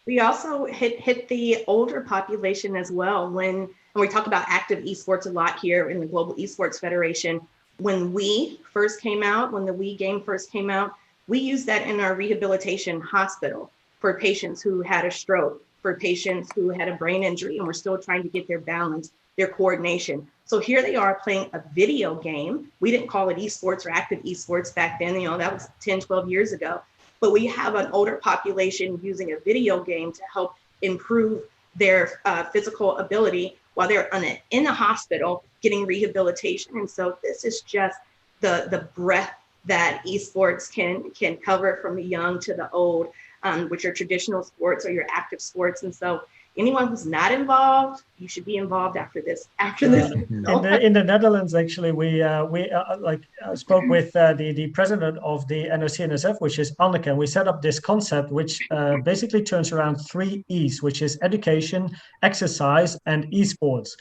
We also hit the older population as well. When we talk about active esports a lot here in the Global Esports Federation, when Wii first came out, when the Wii game first came out, we used that in our rehabilitation hospital for patients who had a stroke, for patients who had a brain injury, and we're still trying to get their balance, their coordination. So here they are playing a video game. We didn't call it esports or active esports back then, that was 10, 12 years ago. But we have an older population using a video game to help improve their physical ability while they're in a hospital getting rehabilitation. And so this is just the breadth that esports can cover from the young to the old, which are traditional sports or your active sports. And so, anyone who's not involved, you should be involved after this. In the Netherlands, actually, we spoke with the president of the NOC-NSF, which is Anneke, and we set up this concept, which basically turns around 3 E's, which is education, exercise, and esports.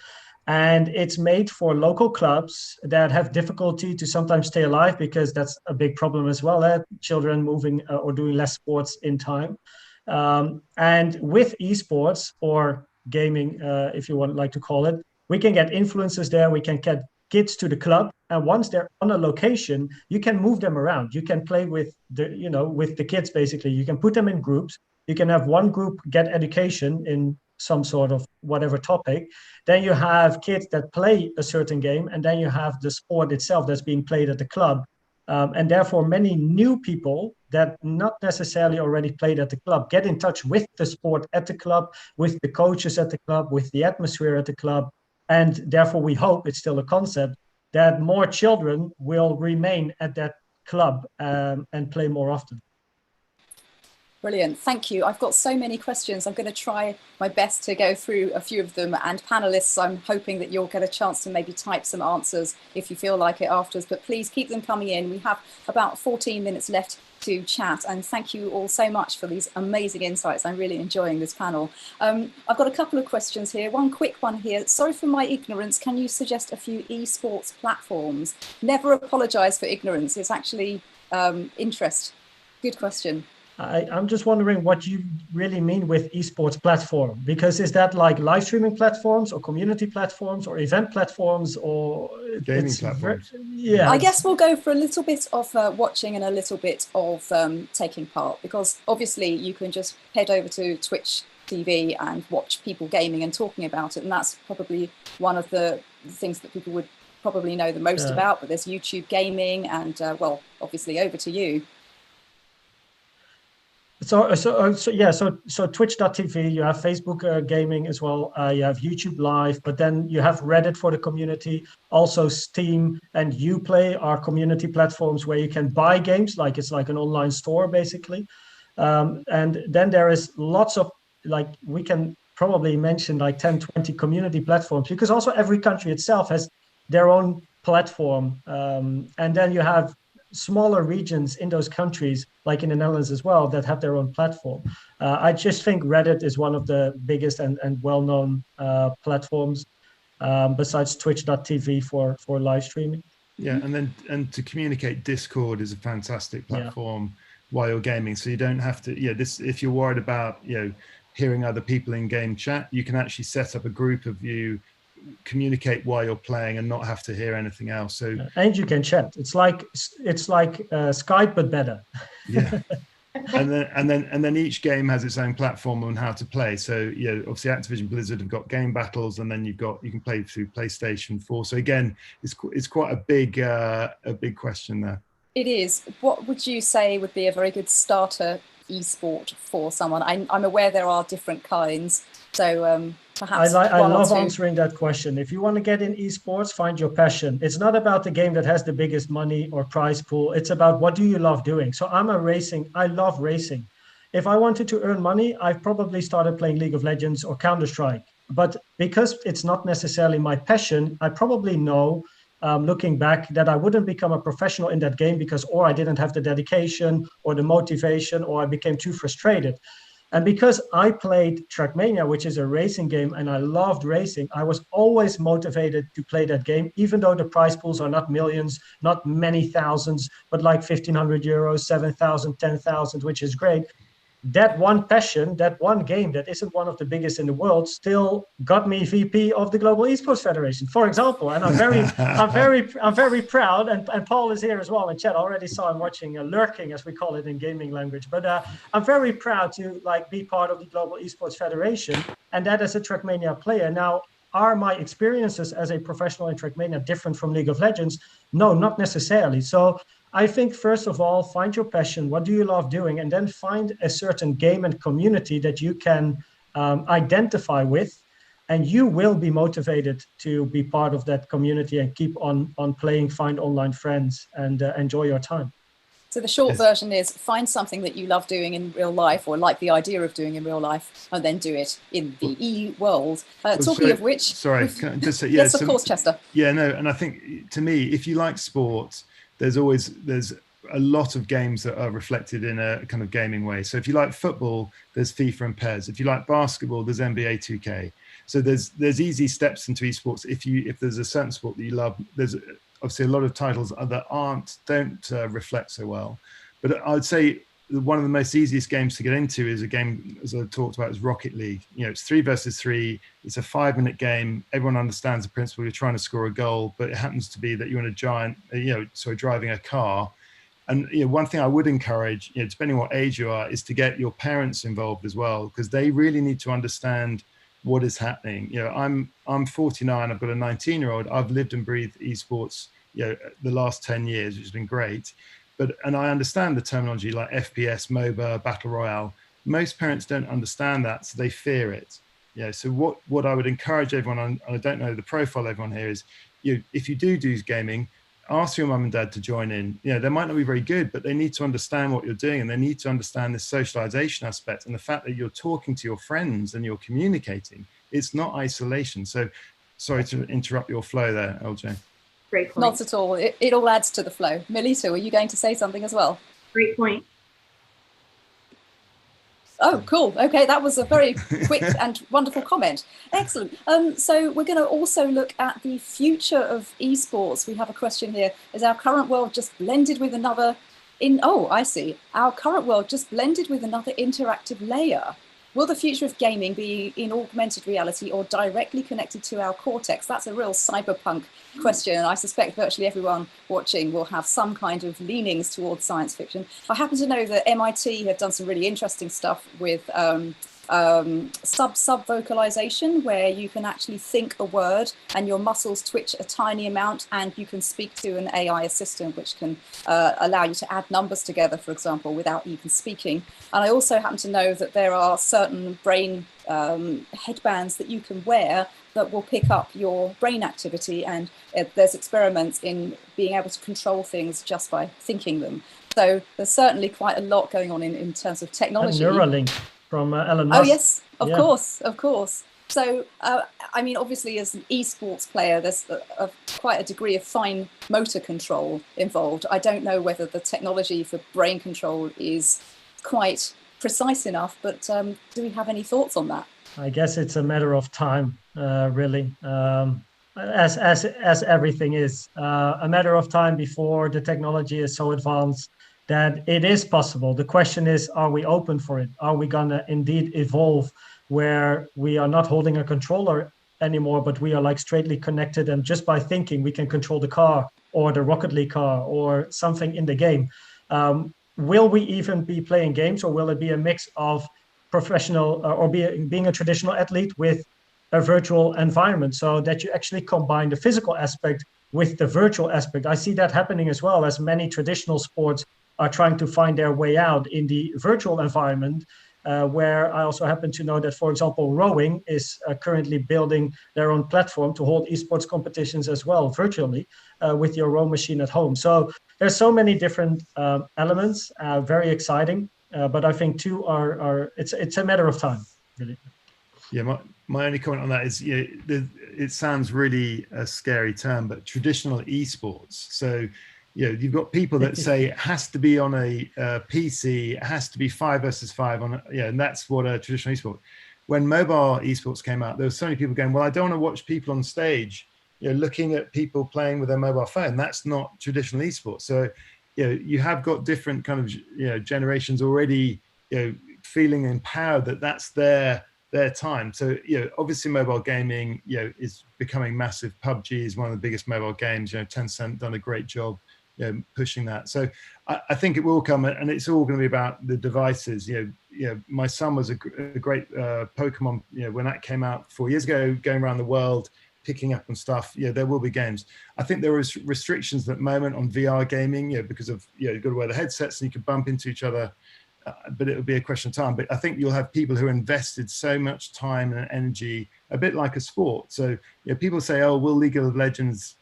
And it's made for local clubs that have difficulty to sometimes stay alive, because that's a big problem as well, children moving or doing less sports in time. And with esports or gaming, if you would like to call it, we can get influencers there, we can get kids to the club, and once they're on a location, you can move them around. You can play with the kids, basically. You can put them in groups. You can have one group get education in some sort of whatever topic. Then you have kids that play a certain game, and then you have the sport itself that's being played at the club. And therefore, many new people that not necessarily already played at the club get in touch with the sport at the club, with the coaches at the club, with the atmosphere at the club. And therefore, we hope, it's still a concept, that more children will remain at that club and play more often. Brilliant, thank you. I've got so many questions. I'm going to try my best to go through a few of them. And panelists, I'm hoping that you'll get a chance to maybe type some answers if you feel like it afterwards. But please keep them coming in. We have about 14 minutes left to chat. And thank you all so much for these amazing insights. I'm really enjoying this panel. I've got a couple of questions here. One quick one here. Sorry for my ignorance. Can you suggest a few esports platforms? Never apologise for ignorance. It's actually interest. Good question. I'm just wondering what you really mean with esports platform, because is that like live streaming platforms or community platforms or event platforms or gaming platforms? Yeah, I guess we'll go for a little bit of watching and a little bit of taking part, because obviously you can just head over to Twitch TV and watch people gaming and talking about it, and that's probably one of the things that people would probably know the most about. But there's YouTube gaming and well, obviously over to you. So Twitch.tv, you have Facebook gaming as well, you have YouTube Live, but then you have Reddit for the community, also Steam and Uplay are community platforms where you can buy games, like it's like an online store basically. And then there is lots of, like, we can probably mention like 10, 20 community platforms, because also every country itself has their own platform. And then you have smaller regions in those countries, like in the Netherlands as well, that have their own platform. I just think Reddit is one of the biggest and well-known platforms, besides Twitch.tv for live streaming. Yeah, and to communicate, Discord is a fantastic platform while you're gaming. So you don't have to, if you're worried about, hearing other people in game chat, you can actually set up a group of you, communicate while you're playing and not have to hear anything else. So and you can chat. It's like Skype but better. Yeah. and then each game has its own platform on how to play. So obviously Activision Blizzard have got game battles, and then you can play through PlayStation 4. So again, it's quite a big question there. It is. What would you say would be a very good starter esport for someone? I'm aware there are different kinds, so perhaps I love answering that question. If you want to get in esports, find your passion. It's not about the game that has the biggest money or prize pool. It's about what do you love doing. So I love racing. If I wanted to earn money, I've probably started playing League of Legends or Counter-Strike. But because it's not necessarily my passion, I probably know, looking back, that I wouldn't become a professional in that game because or I didn't have the dedication or the motivation, or I became too frustrated. And because I played Trackmania, which is a racing game, and I loved racing, I was always motivated to play that game, even though the prize pools are not millions, not many thousands, but like 1,500 euros, 7,000, 10,000, which is great. That one passion, that one game that isn't one of the biggest in the world, still got me VP of the Global Esports Federation, for example. And I'm very proud. And Paul is here as well in chat. I already saw him watching, lurking, as we call it in gaming language. But I'm very proud to be part of the Global Esports Federation, and that as a Trackmania player. Now, are my experiences as a professional in Trackmania different from League of Legends? No, not necessarily. So I think, first of all, find your passion. What do you love doing? And then find a certain game and community that you can identify with, and you will be motivated to be part of that community and keep on playing, find online friends, and enjoy your time. So the short version is find something that you love doing in real life or like the idea of doing in real life and then do it in the e-world. Talking of which... Sorry, can I just say, yeah, yes, of course, Chester. Yeah, no, and I think to me, if you like sport, there's a lot of games that are reflected in a kind of gaming way. So if you like football, there's FIFA and PES. If you like basketball, there's NBA 2K. So there's easy steps into esports. If there's a certain sport that you love, there's obviously a lot of titles that don't reflect so well. But I would say one of the most easiest games to get into is a game, as I talked about, is Rocket League. You know, it's 3 versus 3. It's a 5-minute game. Everyone understands the principle. You're trying to score a goal, but it happens to be that you're in a giant, driving a car. And one thing I would encourage, depending on what age you are, is to get your parents involved as well, because they really need to understand what is happening. I'm 49. I've got a 19-year-old. I've lived and breathed esports, the last 10 years, which has been great. And I understand the terminology like FPS, MOBA, Battle Royale. Most parents don't understand that, so they fear it. So what I would encourage everyone, and I don't know the profile of everyone here, is if you do gaming, ask your mum and dad to join in. They might not be very good, but they need to understand what you're doing, and they need to understand the socialization aspect and the fact that you're talking to your friends and you're communicating. It's not isolation. So sorry to interrupt your flow there, LJ. Great point. Not at all. It all adds to the flow. Melita, were you going to say something as well? Great point. Oh, cool. Okay, that was a very quick and wonderful comment. Excellent. So we're going to also look at the future of esports. We have a question here. Is our current world just blended with another I see. Our current world just blended with another interactive layer. Will the future of gaming be in augmented reality or directly connected to our cortex? That's a real cyberpunk question, and I suspect virtually everyone watching will have some kind of leanings towards science fiction. I happen to know that MIT have done some really interesting stuff with sub-vocalization, where you can actually think a word and your muscles twitch a tiny amount and you can speak to an AI assistant, which can allow you to add numbers together, for example, without even speaking. And I also happen to know that there are certain brain headbands that you can wear that will pick up your brain activity, and there's experiments in being able to control things just by thinking them. So there's certainly quite a lot going on in terms of technology. Neuralink from Elon Musk. Oh yes, of course. So I mean, obviously as an esports player, there's quite a degree of fine motor control involved. I don't know whether the technology for brain control is quite precise enough, but do we have any thoughts on that? I guess it's a matter of time, really, as everything is. A matter of time before the technology is so advanced that it is possible. The question is, are we open for it? Are we gonna indeed evolve where we are not holding a controller anymore, but we are like straightly connected, and just by thinking we can control the car or the Rocket League car or something in the game? Will we even be playing games, or will it be a mix of professional or being a traditional athlete with a virtual environment, so that you actually combine the physical aspect with the virtual aspect? I see that happening as well, as many traditional sports are trying to find their way out in the virtual environment, where I also happen to know that, for example, rowing is currently building their own platform to hold esports competitions as well virtually with your row machine at home. So there's so many different elements, very exciting, but I think too it's a matter of time, really. Yeah, my only comment on that is, it sounds really a scary term, but traditional esports. So, you've got people that say it has to be on a PC, it has to be 5 versus 5 on, and that's what a traditional esport. When mobile esports came out, there were so many people going, well, I don't want to watch people on stage, looking at people playing with their mobile phone. That's not traditional esports. So, you have got different kind of, generations already, feeling empowered that that's their time. So, obviously mobile gaming, is becoming massive. PUBG is one of the biggest mobile games. Tencent done a great job, pushing that. So I think it will come, and it's all going to be about the devices. My son was a great Pokemon, when that came out 4 years ago, going around the world, picking up and stuff. There will be games. I think there was restrictions at the moment on VR gaming, because of, you've got to wear the headsets and you can bump into each other. But it will be a question of time. But I think you'll have people who invested so much time and energy, a bit like a sport. So people say, oh, will League of Legends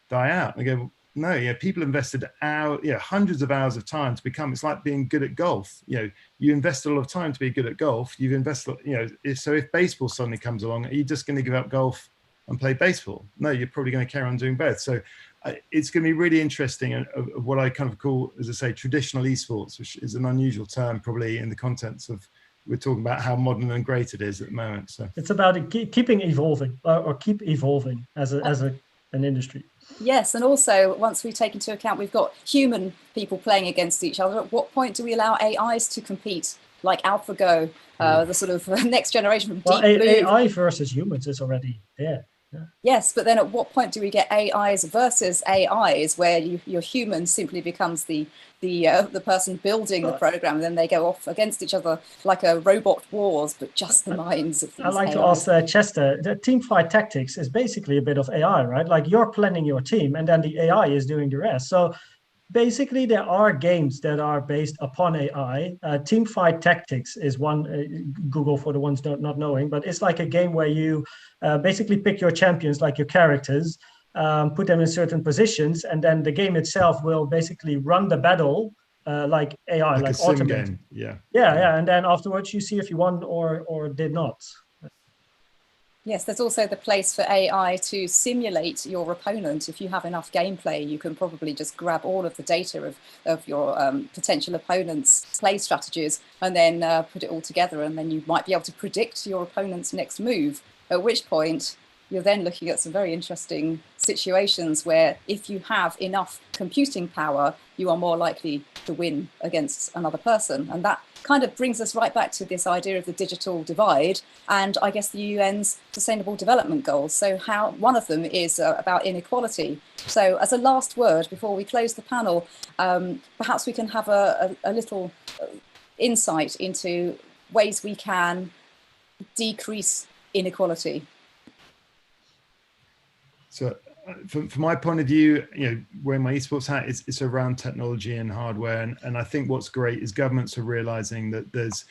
die out? And I go, No, yeah, people invested hundreds of hours of time to become. It's like being good at golf. You invest a lot of time to be good at golf. You've invested, so if baseball suddenly comes along, are you just going to give up golf and play baseball? No, you're probably going to carry on doing both. So it's going to be really interesting of what I kind of call, as I say, traditional esports, which is an unusual term probably in the contents of, we're talking about how modern and great it is at the moment. So it's about keeping evolving or keep evolving as an industry. Yes, and also once we take into account we've got human people playing against each other, at what point do we allow AIs to compete, like AlphaGo, the sort of next generation from Deep Blue? AI versus humans is already there. Yeah. Yes, but then at what point do we get AIs versus AIs, where your human simply becomes the person building the program, and then they go off against each other like a robot wars, but just the minds of these I'd like AIs. to ask Chester, the team fight tactics is basically a bit of AI, right? Like you're planning your team and then the AI is doing the rest. So basically there are games that are based upon AI. Team fight tactics is one, Google for the ones not knowing, but it's like a game where you basically pick your champions, like your characters, put them in certain positions, and then the game itself will basically run the battle like AI, like a sim automated. game. Yeah, and then afterwards you see if you won or did not. Yes, there's also the place for AI to simulate your opponent. If you have enough gameplay, you can probably just grab all of the data of your potential opponent's play strategies and then put it all together, and then you might be able to predict your opponent's next move, at which point you're then looking at some very interesting situations where if you have enough computing power, you are more likely to win against another person. And that kind of brings us right back to this idea of the digital divide and I guess the UN's Sustainable Development Goals. So one of them is about inequality. So as a last word before we close the panel, perhaps we can have a little insight into ways we can decrease inequality. So from my point of view, wearing my esports hat, it's around technology and hardware. And I think what's great is governments are realizing that there's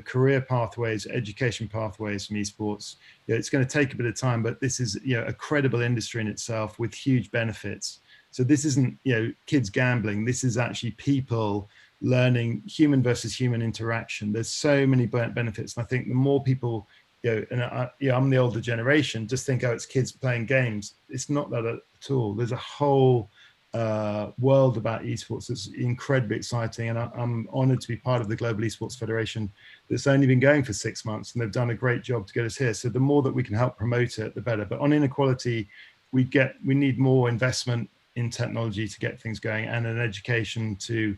career pathways, education pathways from esports. It's going to take a bit of time, but this is a credible industry in itself with huge benefits. So this isn't kids gambling. This is actually people learning human versus human interaction. There's so many benefits. And I think the more people I'm the older generation, just think, it's kids playing games. It's not that at all. There's a whole world about esports that's incredibly exciting. And I'm honored to be part of the Global Esports Federation that's only been going for 6 months, and they've done a great job to get us here. So the more that we can help promote it, the better. But on inequality, we need more investment in technology to get things going, and an education to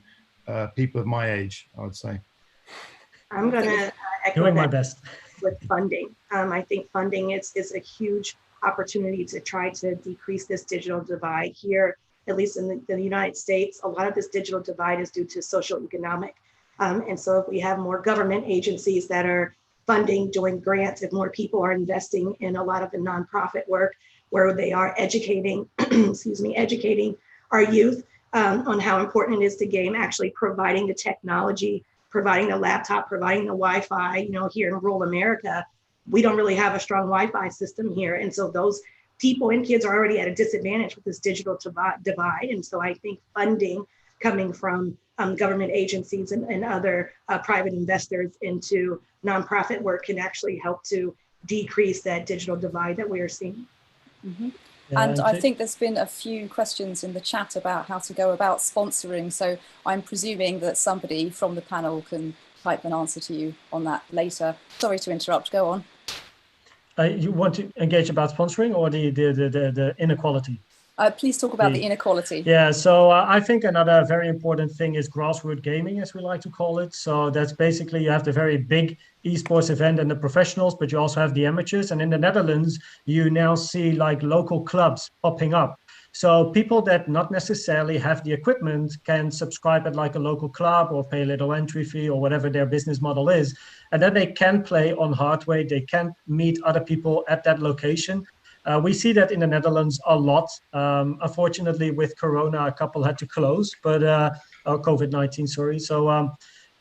people of my age, I would say. I'm going to echo doing my best. With funding. I think funding is a huge opportunity to try to decrease this digital divide here, at least in the United States. A lot of this digital divide is due to social economic. And so if we have more government agencies that are funding, doing grants, if more people are investing in a lot of the nonprofit work where they are educating, educating our youth on how important it is to game, actually providing the technology, providing the laptop, providing the Wi-Fi. Here in rural America, we don't really have a strong Wi-Fi system here. And so those people and kids are already at a disadvantage with this digital divide. And so I think funding coming from government agencies and other private investors into nonprofit work can actually help to decrease that digital divide that we are seeing. Mm-hmm. And I think there's been a few questions in the chat about how to go about sponsoring. So I'm presuming that somebody from the panel can type an answer to you on that later. Sorry to interrupt, go on. You want to engage about sponsoring or the inequality? Please talk about the inequality. Yeah, so I think another very important thing is grassroot gaming, as we like to call it. So that's basically you have the very big esports event and the professionals, but you also have the amateurs. And in the Netherlands, you now see like local clubs popping up. So people that not necessarily have the equipment can subscribe at like a local club or pay a little entry fee or whatever their business model is. And then they can play on hardware. They can meet other people at that location. We see that in the Netherlands a lot. Unfortunately, with Corona, a couple had to close, but COVID-19, sorry. So,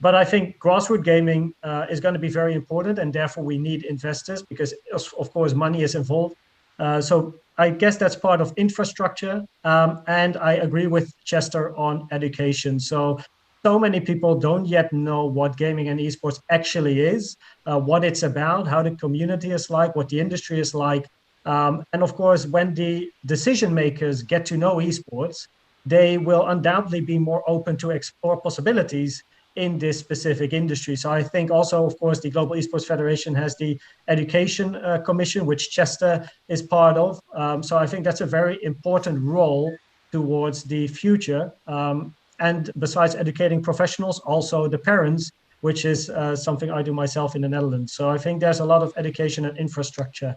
but I think grassroots gaming is going to be very important, and therefore we need investors because, of course, money is involved. So I guess that's part of infrastructure. And I agree with Chester on education. So many people don't yet know what gaming and esports actually is, what it's about, how the community is like, what the industry is like. And of course, when the decision makers get to know esports, they will undoubtedly be more open to explore possibilities in this specific industry. So I think also, of course, the Global Esports Federation has the Education Commission, which Chester is part of. So I think that's a very important role towards the future. And besides educating professionals, also the parents, which is something I do myself in the Netherlands. So I think there's a lot of education and infrastructure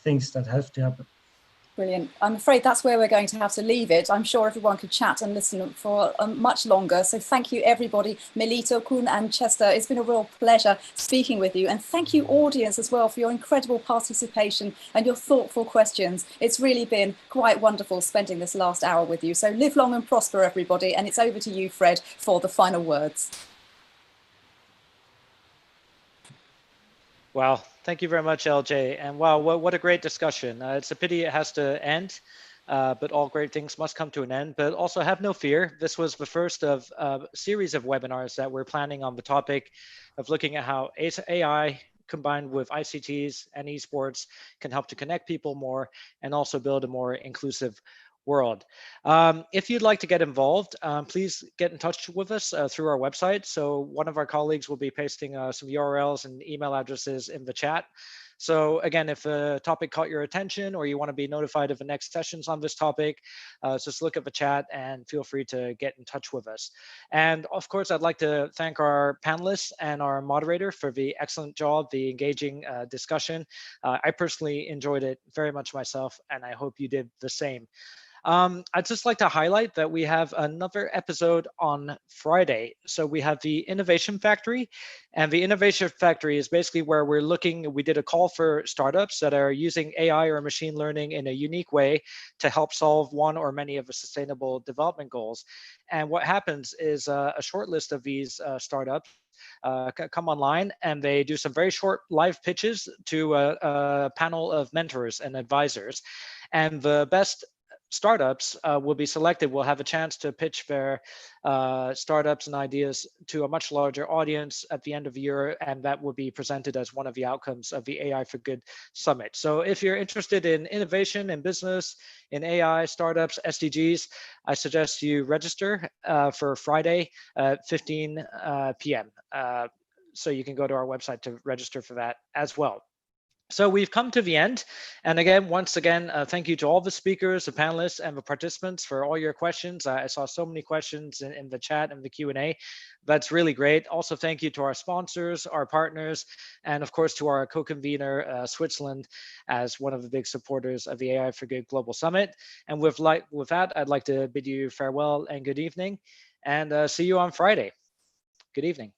things that have to happen. Brilliant. I'm afraid that's where we're going to have to leave it. I'm sure everyone could chat and listen for much longer. So thank you, everybody. Melita, Koen and Chester, it's been a real pleasure speaking with you. And thank you, audience, as well, for your incredible participation and your thoughtful questions. It's really been quite wonderful spending this last hour with you. So live long and prosper, everybody. And it's over to you, Fred, for the final words. Wow, thank you very much, LJ. And wow, what a great discussion. It's a pity it has to end, but all great things must come to an end. But also have no fear. This was the first of a series of webinars that we're planning on the topic of looking at how AI combined with ICTs and esports can help to connect people more and also build a more inclusive world. If you'd like to get involved, please get in touch with us through our website. So one of our colleagues will be pasting some URLs and email addresses in the chat. So again, if a topic caught your attention or you want to be notified of the next sessions on this topic, just look at the chat and feel free to get in touch with us. And of course, I'd like to thank our panelists and our moderator for the excellent job, the engaging discussion. I personally enjoyed it very much myself, and I hope you did the same. I'd just like to highlight that we have another episode on Friday. So we have the Innovation Factory, and the Innovation Factory is basically where we did a call for startups that are using AI or machine learning in a unique way to help solve one or many of the sustainable development goals. And what happens is a short list of these startups come online, and they do some very short live pitches to a panel of mentors and advisors. And the best startups will be selected, will have a chance to pitch their startups and ideas to a much larger audience at the end of the year, and that will be presented as one of the outcomes of the AI for Good Summit. So if you're interested in innovation in business, in AI, startups, SDGs, I suggest you register for Friday at 15 p.m. So you can go to our website to register for that as well. So we've come to the end. And again, once again, thank you to all the speakers, the panelists, and the participants for all your questions. I saw so many questions in the chat and the Q&A. That's really great. Also, thank you to our sponsors, our partners, and of course to our co-convener, Switzerland, as one of the big supporters of the AI for Good Global Summit. And with that, I'd like to bid you farewell and good evening, and see you on Friday. Good evening.